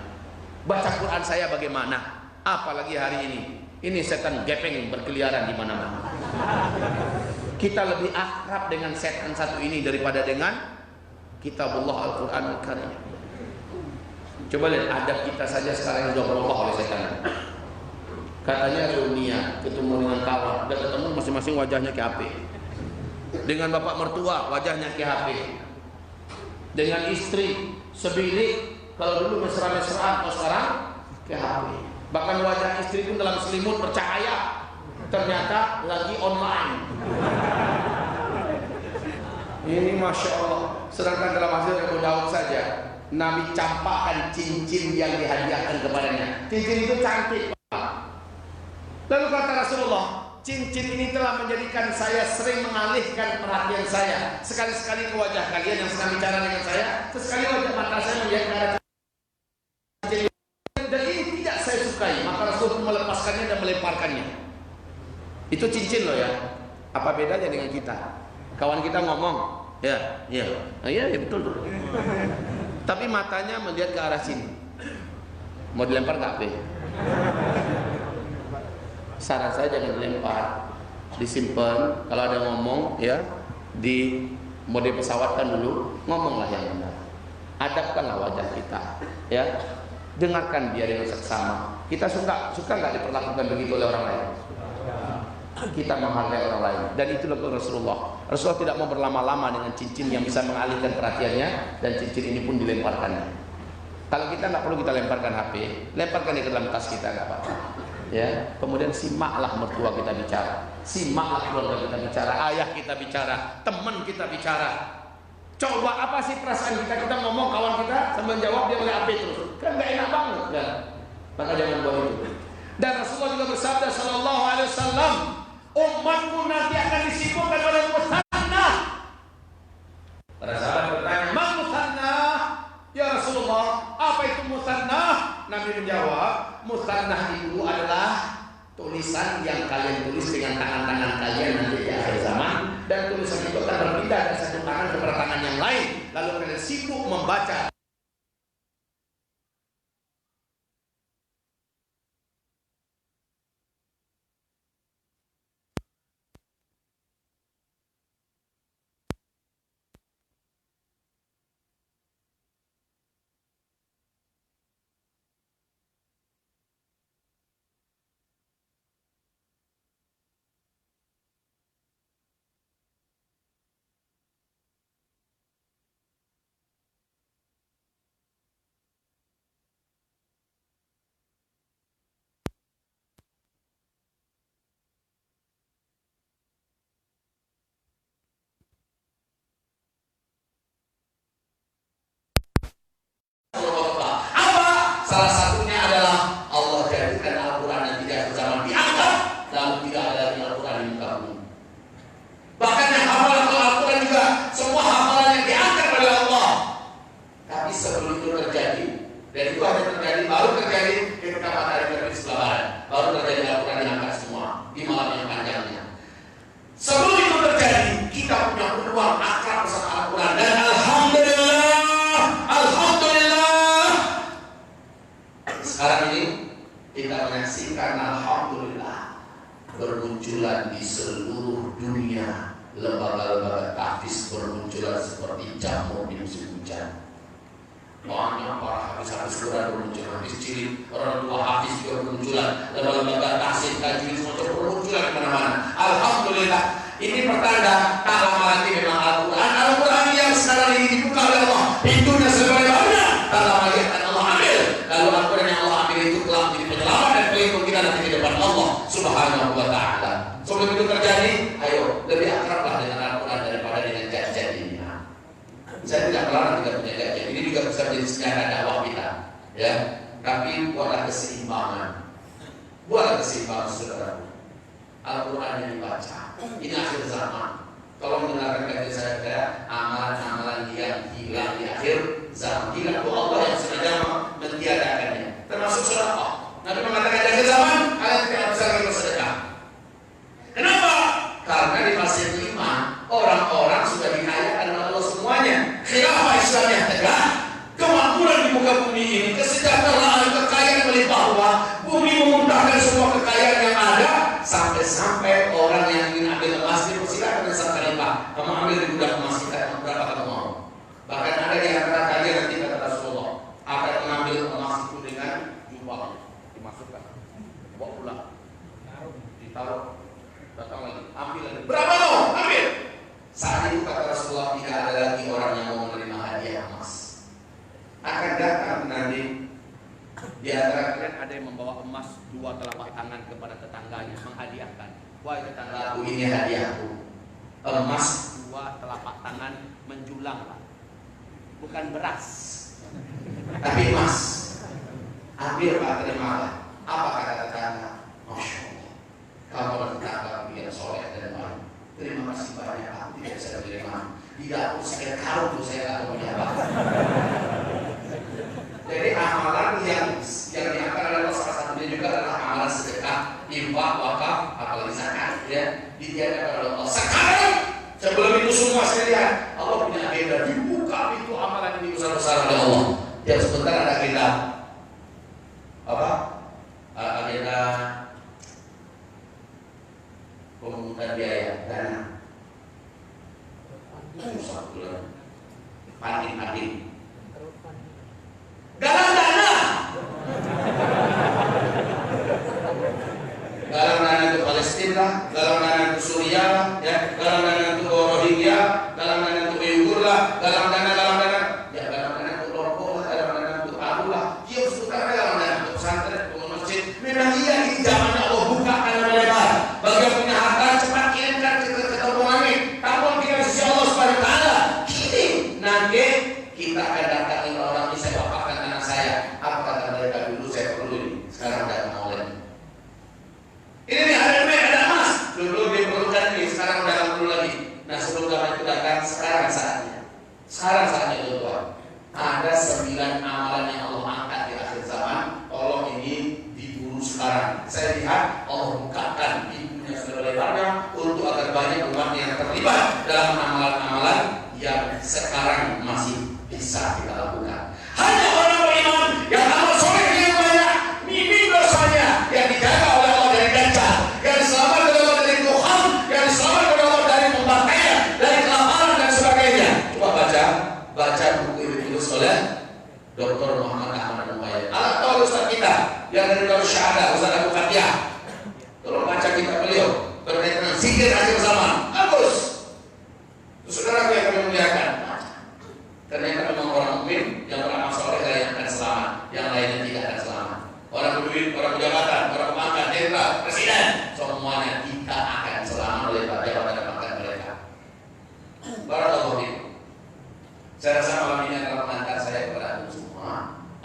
Baca Quran saya bagaimana? Apalagi hari ini, ini setan gepeng berkeliaran di mana-mana. Kita lebih akrab dengan setan satu ini daripada dengan Kitabullah Al-Quran Al-Karim. Coba lihat adab kita saja sekarang yang sudah berubah oleh setan. Katanya dunia ketemu dengan kawan, dan ketemu masing-masing wajahnya ke HP. Dengan bapak mertua wajahnya ke HP. Dengan istri sebilik, kalau dulu mesra-mesraan, kalau sekarang ke HP. Bahkan wajah istri pun dalam selimut bercahaya, ternyata lagi online. Ini Masya Allah. Sedangkan dalam hasil Abu Daud saja, Nabi campakkan cincin yang dihadiahkan kepadanya. Cincin itu cantik. Lalu kata Rasulullah, cincin ini telah menjadikan saya sering mengalihkan perhatian saya. Sekali-sekali ke wajah kalian yang sedang bicara dengan saya, sesekali wajah mata saya melihat ke arah cincin. Dan ini tidak saya sukai. Maka Rasul melepaskannya dan melemparkannya. Itu cincin loh ya. Apa bedanya dengan kita? Kawan kita ngomong, ya betul tuh. Tapi matanya melihat ke arah sini. Mau dilempar nggak, Be? Saran saya jangan dilempar. disimpan. Kalau ada ngomong ya di mode pesawat kan dulu, ngomonglah yang benar. Adabkanlah wajah kita, ya. Dengarkan dia dengan seksama. Kita suka nggak diperlakukan begitu oleh orang lain? Kita menghargai orang lain, dan itulah Rasulullah. Rasulullah tidak mau berlama-lama dengan cincin yang bisa mengalihkan perhatiannya, dan cincin ini pun dilemparkannya. Kalau kita nggak perlu kita lemparkan HP, lemparkan di dalam tas kita, nggak apa-apa. Ya, kemudian simaklah mertua kita bicara, simaklah keluarga kita bicara, ayah kita bicara, teman kita bicara. Coba apa sih perasaan kita ngomong kawan kita sambil jawab dia oleh HP terus, kan nggak enak banget, kan? Maka jangan buat itu. Dan Rasulullah juga bersabda Sallallahu Alaihi Wasallam, umatku nanti akan disibukkan oleh musannah. Para sahabat bertanya, "Man musannah?" Ya Rasulullah, apa itu musannah? Nabi menjawab, musannah itu adalah tulisan yang kalian tulis dengan tangan-tangan kalian nanti di akhir zaman, dan tulisan itu akan berpindah dari satu tangan ke tangan yang lain, lalu kalian sibuk membaca. Salah satunya adalah Allah jadikan Al-Quran yang tidak zaman diangkat, lalu tidak ada di Al-Quran di muka bumi. Bahkan yang hafalan Al-Quran juga semua hafalan yang diangkat oleh Allah. Tapi sebelum itu terjadi, dan itu hanya terjadi, baru terjadi ketika matahari terbit sebelah barat, baru terjadi Al-Quran diangkat semua di malam yang panjangnya. Sebelum itu terjadi, kita punya peluang akrab bersama Al-Quran, dan sekarang ini kita menyaksikan alhamdulillah bermunculan di seluruh dunia lembaga-lembaga tahfiz, bermunculan seperti jamur di musim hujan. Banyak para hafiz-hafiz Quran bermunculan, hadis cilik, orang tua hafiz juga bermunculan, lembaga-lembaga tahfiz tajwid semua bermunculan di mana-mana. Alhamdulillah, ini pertanda tak lama lagi memang Al-Quran yang sekarang ini dibuka oleh Allah, pintunya sebenarnya tak lama lagi akan Allah ambil. Lalu Al-Quran yang Allah ambil itu telah menjadi penyelamat dan pelindung kita nanti di depan Allah Subhanahu wa Ta'ala. Sebelum itu terjadi, ayo lebih akrablah dengan Al-Quran daripada dengan gadget ini. Saya tidak melarang kita punya gadget, ini juga bisa menjadi senjata dakwah kita, ya. Tapi buatlah keseimbangan, saudara. Al-Quran yang dibaca, ini akhir zaman. Tolong dengarkan kajian saya, amalan-amalan yang hilang di akhir zaman. Hilang itu Allah yang sengaja mentiadakannya, termasuk sedekah. Nabi mengatakan di akhir zaman kalian tidak bisa lagi bersedekah. Kenapa? Karena di fase kelima orang-orang sudah dikayakan oleh Allah semuanya. Khilafah Islam yang tegak, kemakmuran di muka bumi ini, kesejahteraan, kekayaan melimpah ruah, bumi memuntahkan semua kekayaan yang ada, sampai-sampai orang yang ingin ambil emas dipersilakan dengan sang khalifah, kamu ambil di gudang emas kita, berapa kamu mau? Bahkan ada di antara kalian nanti kata Rasulullah akan mengambil emas itu dengan jubah, dimasukkan, bawa pulang, ditaruh, datang lagi, ambil lagi, berapa mau? Ambil. Saat itu kata Rasulullah tidak ada lagi orang yang mau menerima hadiah emas. Akan datang nanti di antara kalian ada yang membawa emas 2 telapak tangan kepada tetangganya, menghadiahkan. Wahai tetanggaku, ini hadiahku. Emas 2 telapak tangan menjulang, Pak. Bukan beras, tapi emas. Ambil, Pak, terimalah. Apa kata tetangga? Masya Allah, kamu adalah tetangga yang soleh dan baik. Terima kasih banyak, aku tidak bisa menerima. Tidak, aku sakit karung tuh, saya tidak tahu apa. Jadi amalan yang diangkat adalah salah satunya juga adalah amalan sedekah, infak, wakaf, apalagi zakat, ya, didiadakan oleh Allah. Sekarang sebelum itu semua saya lihat Allah punya agenda, dibuka pintu amalan ini besar-besar oleh Allah. Dan sebentar ada agenda apa? Agenda pemungutan Dr. Muhammad Ahmad Muhammad. Alat tahu Ustaz kita yang dari Darus Syahadah, Ustaz Abu Fatihah. Tolong baca kitab beliau berkaitan dengan zikir akhir zaman. Bagus. Saudara yang kami muliakan. Ternyata memang orang mukmin yang beramal soleh yang akan selamat, yang lainnya tidak akan selamat. Orang berduit, orang jabatan, orang pemangkat, jenderal, presiden, semuanya kita akan selamat oleh jabatan dan pangkat mereka. Barakallahu fiikum. Saya rasa malam ini adalah pengantar saya kepada anda semua.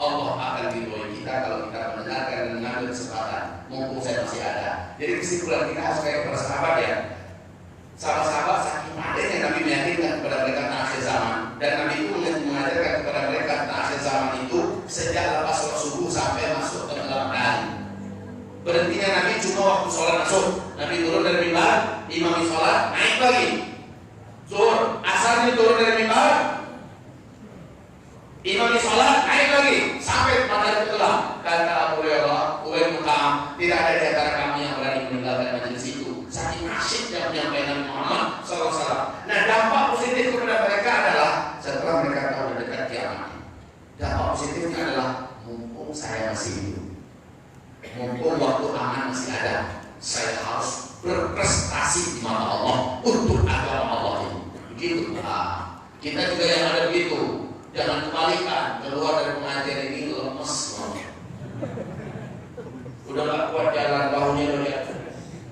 Allah akan ridhoi kita kalau kita mendengarkan dan mengambil kesempatan. Mumpung saya masih ada. Jadi kesimpulan kita harus kayak para sahabat ya. Sahabat-sahabat saking padanya Nabi meyakinkan kepada mereka tentang akhir zaman, dan Nabi itu mengajarkan kepada mereka tentang akhir zaman itu sejak lepas sholat subuh sampai masuk ke malam hari. Berhentinya Nabi cuma waktu sholat masuk. Nabi turun dari mimbar, imam sholat, naik lagi. Zuhur, asar turun dari mimbar, imam sholat, naik lagi sampai matahari tenggelam. Kata Abu Hurairah, Ubay bin Ka'ab, tidak ada di antara kami yang berani meninggalkan majelis itu. Saking asyiknya menyampaikan Nabi Muhammad SAW. Nah, dampak positif kepada mereka adalah setelah mereka tahu dekat kiamat. Dampak positifnya adalah mumpung saya masih hidup, mumpung waktu aman masih ada, saya harus berprestasi di mata Allah untuk agama Allah ini. Begitu. Nah, kita juga yang ada begitu. Jangan kebalikan, keluar dari pengajian ini lemes. Udah gak kuat jalan, bahunya udah lihat.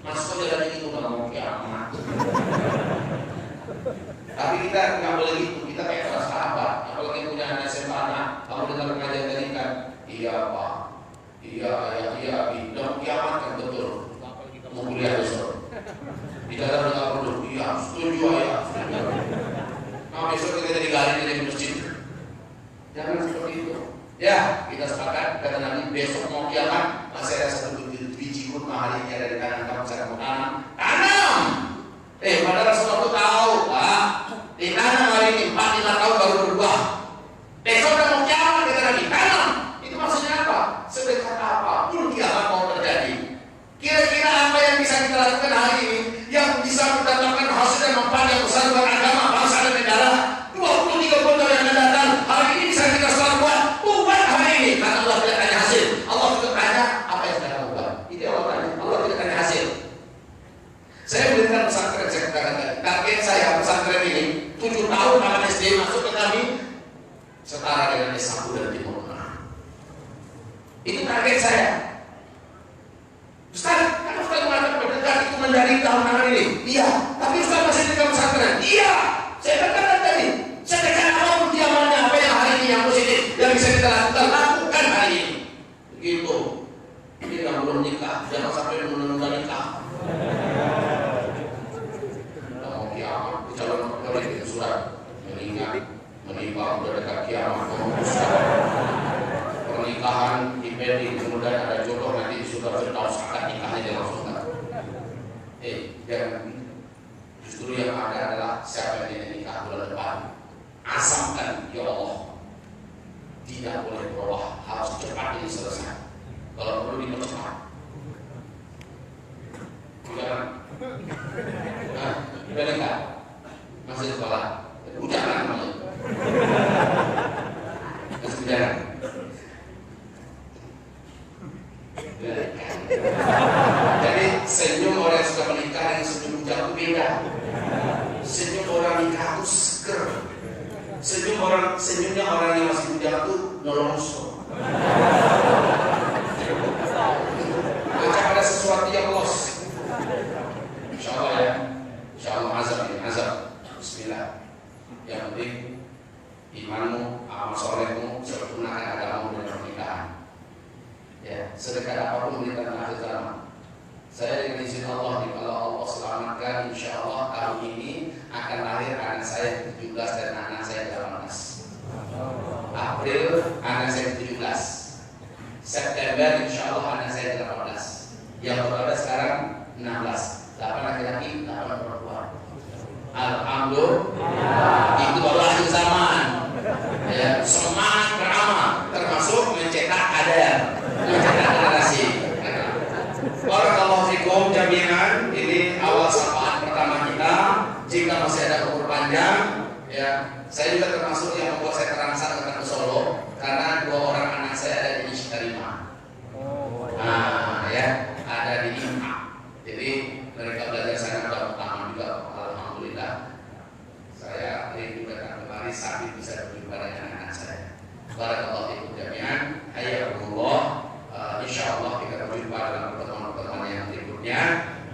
Masuk jalan ini udah mau kiamat. Tapi kita nggak boleh gitu. Kita kayak para sahabat. Apalagi punya anak SMA, kamu dengar pengajian tadi kan? Iya Pak, iya ayah, iya Abi. Udah kiamat kan betul. Mau kuliah besok. Di dalam nggak perlu. Iya, setuju ayah. Nah besok kita jadi garing di masjid. Jangan seperti itu. Ya, kita sepakat kata Nabi besok mau kiamat masih ada satu biji kurma hari ini ada di kanan kamu saya mau tanam. Padahal Rasulullah itu tahu, Pak. Ditanam hari ini 4-5 tahun baru berbuah. Besok udah mau kiamat kata Nabi, tanam. Itu maksudnya apa? Sedekat apa pun kiamat mau terjadi. Kira-kira apa yang bisa kita lakukan hari ini yang bisa mendatangkan hasil dan manfaat yang besar buat agama, bangsa dan negara? 20-30 tahun yang akan datang, hari ini bisa kita selalu buat hari ini. Karena Allah tidak tanya hasil. Allah tidak tanya apa yang kita buat. Itu Allah tanya. Allah tidak tanya hasil. Saya melihat pesantren, saya katakan tadi, target saya pesantren ini 7 tahun akan SD masuk ke kami setara dengan S1 dan Timur Tengah. Itu target saya. Ustaz, kan Ustaz mengatakan berdekat itu menjadi tahun ini. Iya, tapi Ustaz masih di pesantren. Iya, saya katakan tadi, sedekat apapun diamalnya, apa yang hari ini yang positif yang bisa kita lakukan hari ini. Begitu. Ini yang belum nikah, jangan sampai menunda nikah. Calon pegawai itu surat menimpa udah dekat kiamat, pernikahan di pending, kemudian ada jodoh nanti sudah Firdaus akad nikahnya dia langsung kan. Jangan, justru yang ada adalah siapa yang nikah bulan depan, asamkan ya Allah tidak boleh berubah, harus cepat ini selesai. Kalau perlu dipercepat. Jangan. Nah, udah nikah. Masih sekolah, ujangan namanya. Masih ujangan. Jadi senyum orang yang sudah menikah dengan senyum bujang itu beda. Senyum orang nikah itu seger. Senyumnya orang yang masih bujang itu nolongso. Macam ada sesuatu yang los. Insya Allah ya. Insya Allah azab. Bismillah. Yang penting imanmu, amal solehmu, sempurnakan agamamu dan pernikahan. Ya, sedekat apapun kita dalam akhir zaman. Saya dengan izin Allah, kalau Allah selamatkan, insya Allah tahun ini akan lahir anak saya 17 dan anak saya 18. April anak saya 17. September insya Allah anak saya 18. Yang berada sekarang 16. 8 laki-laki, 8 perempuan. Alhamdulillah, itu baru akhir zaman. Ya, semangat beramal, termasuk mencetak kader, mencetak generasi. Barakallahu fikum jami'an. Ini awal sapaan pertama kita. Jika masih ada umur panjang, ya, saya juga termasuk yang membuat saya terangsang datang ke Solo. Karena karena 2 orang anak saya ada di Ishtarima. Nah, ya, ada di IMA. Jadi mereka belajar sana udah pertama juga, alhamdulillah. Saya rindu datang kemari sambil bisa berjumpa dengan anak saya. Barakallahu fiikum jami'an. Hayyakumullah. Insyaallah kita berjumpa dalam pertemuan-pertemuan yang berikutnya.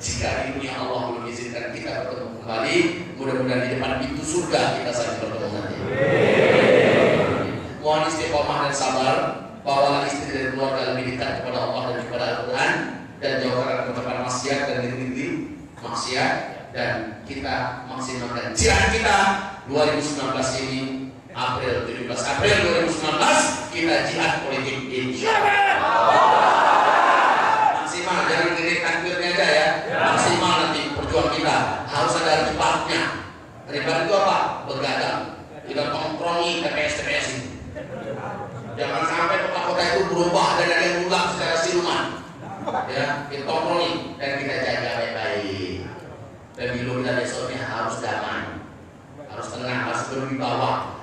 Jika ini Allah mengizinkan kita bertemu kembali, mudah-mudahan di depan pintu surga kita saling bertemu nanti. Mohon istiqomah dan sabar, bawalah istri dan keluarga lebih dekat kepada Allah dan kepada Al-Quran, dan jauhkan kepada maksiat dan diri maksiat, dan kita maksimalkan jihad kita 2019 ini. April 17 April 2019 kita jihad politik insyaallah. Maksimal, jangan diri takbirnya aja ya. Maksimal nanti perjuangan kita harus ada ribatnya. Ribat itu apa? Bergadang. Kita tongkrongi TPS ini. Jangan sampai kota-kota itu berubah dan ada yang ulang secara siluman. Ya, kita tongkrongi dan kita jaga baik-baik. Pemilu kita besoknya harus damai, harus tenang, harus berwibawa.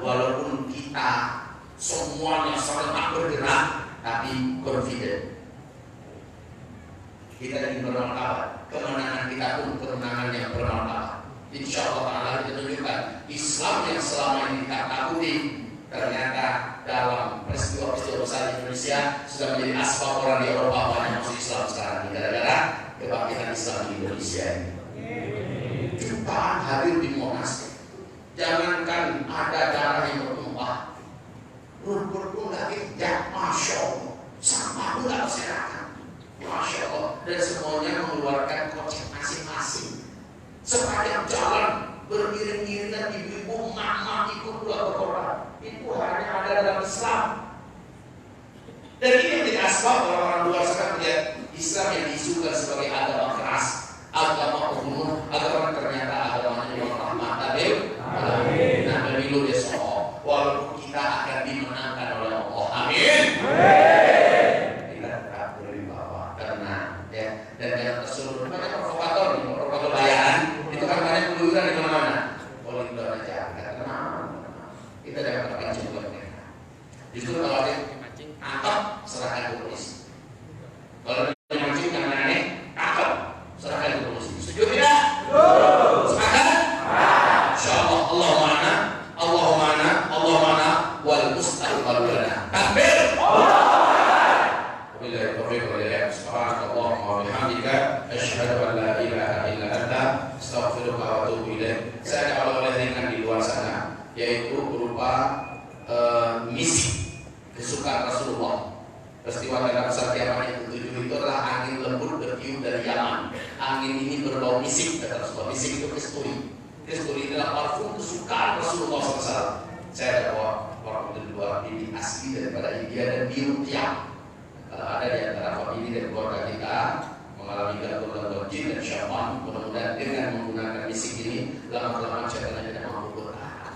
Walaupun kita semuanya serentak bergerak, tapi confident. Kita ingin bermartabat. Kemenangan kita pun kemenangan yang bermartabat. Insyaallah ta'ala kita tunjukkan Islam yang selama ini kita takuti, ternyata dalam peristiwa-peristiwa besar di Indonesia sudah menjadi asbab orang di Eropa banyak masuk Islam sekarang ini gara-gara kebangkitan Islam di Indonesia ini. Jutaan hadir di Monas. Jangankan ada darah yang bertumpah, rumput pun nggak injak, masya Allah, sampah pun nggak berserakan, masya Allah, dan semuanya mengeluarkan kocek masing-masing. Sepanjang jalan beriring-iringan ibu-ibu mama ikut doa berkorban. Itu hanya ada dalam Islam. Dan ini yang menjadi asbab orang-orang luar sana melihat Islam yang diisukan sebagai agama keras, agama pembunuh, agama ternyata agamanya yang rahmat. Nah, pemilu besok, walaupun kita akan dimenangkan oleh Allah, amin. Kita tetap berwibawa, tenang, ya. Dan jangan tersulut. Banyak provokator nih, provokator bayaran. Itu kan banyak keluyuran di mana-mana. Politik aja, kita tenang. Kita jangan terpancing buat mereka. Justru kalau ada tangkap, serahkan ke polisi. Kalau ada mancing yang aneh, tangkap, serahkan ke polisi. Setuju tidak? Sepakat? Insyaallah Allahumma wal mustaqbal lana. Takbir. Wabillahi taufiq wal hidayah. Subhanakallahumma wa bihamdika asyhadu an la ilaha illa anta astaghfiruka wa atubu ilaik. Saya ada oleh-oleh di luar sana, yaitu berupa misi kesukaan Rasulullah. Peristiwa tanda besar kiamat yang ketujuh itu adalah angin lembut bertiup dari Yaman. Angin ini berbau misik, kata Rasulullah. Misik itu kasturi. Kasturi adalah parfum kesukaan Rasulullah SAW. Saya ada bawa parfum itu dua, ini asli daripada India dan biru tiap. Kalau ada di antara famili dan keluarga kita mengalami gangguan jin dan syaitan, mudah-mudahan dengan menggunakan misik ini lama-lama syaitan tidak mampu bertahan.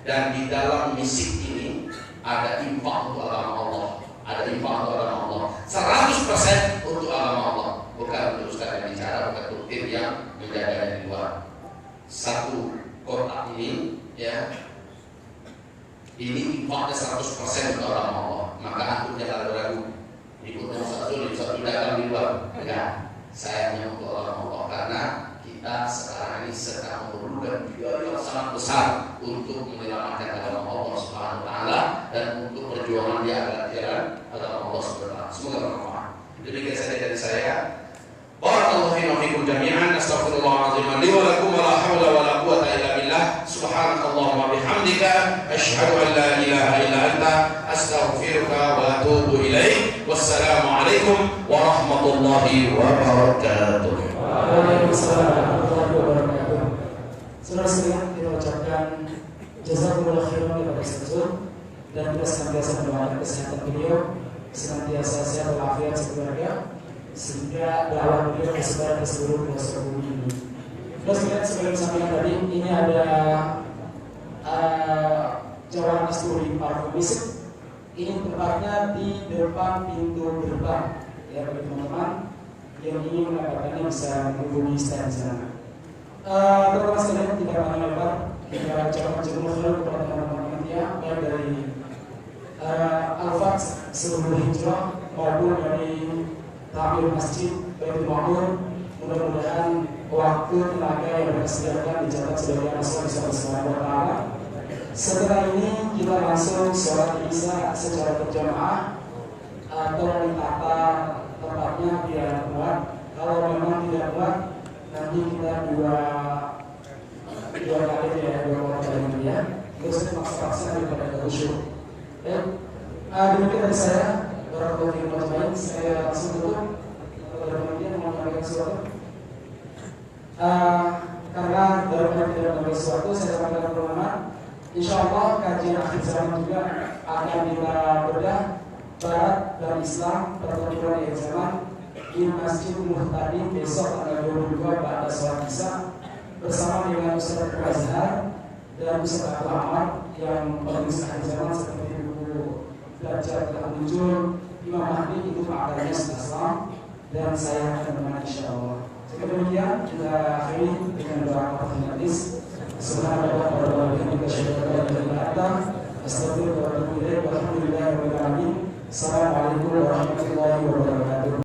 Dan di dalam misik ini ada infak untuk agama Allah, ada infak untuk agama Allah, 100% untuk agama Allah, bukan untuk ustaz yang bicara, bukan untuk tim yang menjaga di luar. Satu kotak ini, ya, ini infaknya 100% untuk agama Allah. Maka antum jangan ragu-ragu. Ikut satu dagang di luar, enggak. Saya hanya untuk agama Allah karena kita sekarang ini sedang memerlukan biaya yang sangat besar untuk menyelamatkan agama Allah Subhanahu wa taala dan untuk perjuangan di agar jalan agama Allah Subhanahu wa taala. Semoga bermanfaat. Demikian saja dari saya. Barakallahu fiikum jami'an. Astaghfirullahaladzim li wa lakum wa la haula wa la quwwata illa billah. Subhanakallahumma bihamdika asyhadu an la ilaha illa anta astaghfiruka wa atubu ilaik. Wassalamualaikum warahmatullahi wabarakatuh. Waalaikumsalam warahmatullahi wabarakatuh. Saudara sekalian, kita ucapkan jazakumullah khairan kepada Ustaz dan kita senantiasa mendoakan kesehatan beliau, senantiasa sehat walafiat sekeluarga, sehingga dakwah beliau tersebar ke seluruh pelosok bumi ini. Terus lihat sebelum sampaikan tadi, ini ada Jawa Kasturi parfum misik. Ini tempatnya di depan pintu gerbang. Ya, bagi teman-teman yang ingin mendapatkannya bisa menghubungi stand sana. Teman-teman sekalian, tidak panjang lebar, kita ucapkan jazakumullah khairan kepada teman-teman ya, baik dari Al-Fat sebelum hijrah maupun dari Tamir Masjid Baitul Ma'mur. Mudah-mudahan waktu tenaga yang mereka sediakan dicatat sebagai masalah Subhanahu wa ta'ala. Setelah ini kita langsung sholat isya secara berjamaah atau ditata tempatnya biar kuat. Kalau memang tidak kuat, nanti kita dua kali ya. Terus maksa-maksa daripada khusyuk. Demikian dari saya. Warahmatullahi wabarakatuh. Saya langsung tutup. Kemudian mau menyampaikan sesuatu. Karena dari tidak menyampaikan sesuatu, saya sampaikan pengalaman. Insya Allah kajian akhir zaman juga akan kita bedah Barat dan Islam pertempuran akhir zaman di Masjid Muhtadi besok tanggal 22 pada sholat isya bersama dengan Ustaz Azhar dan Ustaz Abu Ahmad yang penulis akhir zaman seperti buku belajar telah muncul Imam Mahdi itu maknanya Islam dan saya akan menemani insya Allah. Demikian kita akhiri dengan doa kafaratul majlis. Subhanallah wa bihamdihi asyhadu an la ilaha illa anta astaghfiruka wa atubu ilaik. Walhamdulillahirabbil alamin. Assalamualaikum warahmatullahi wabarakatuh.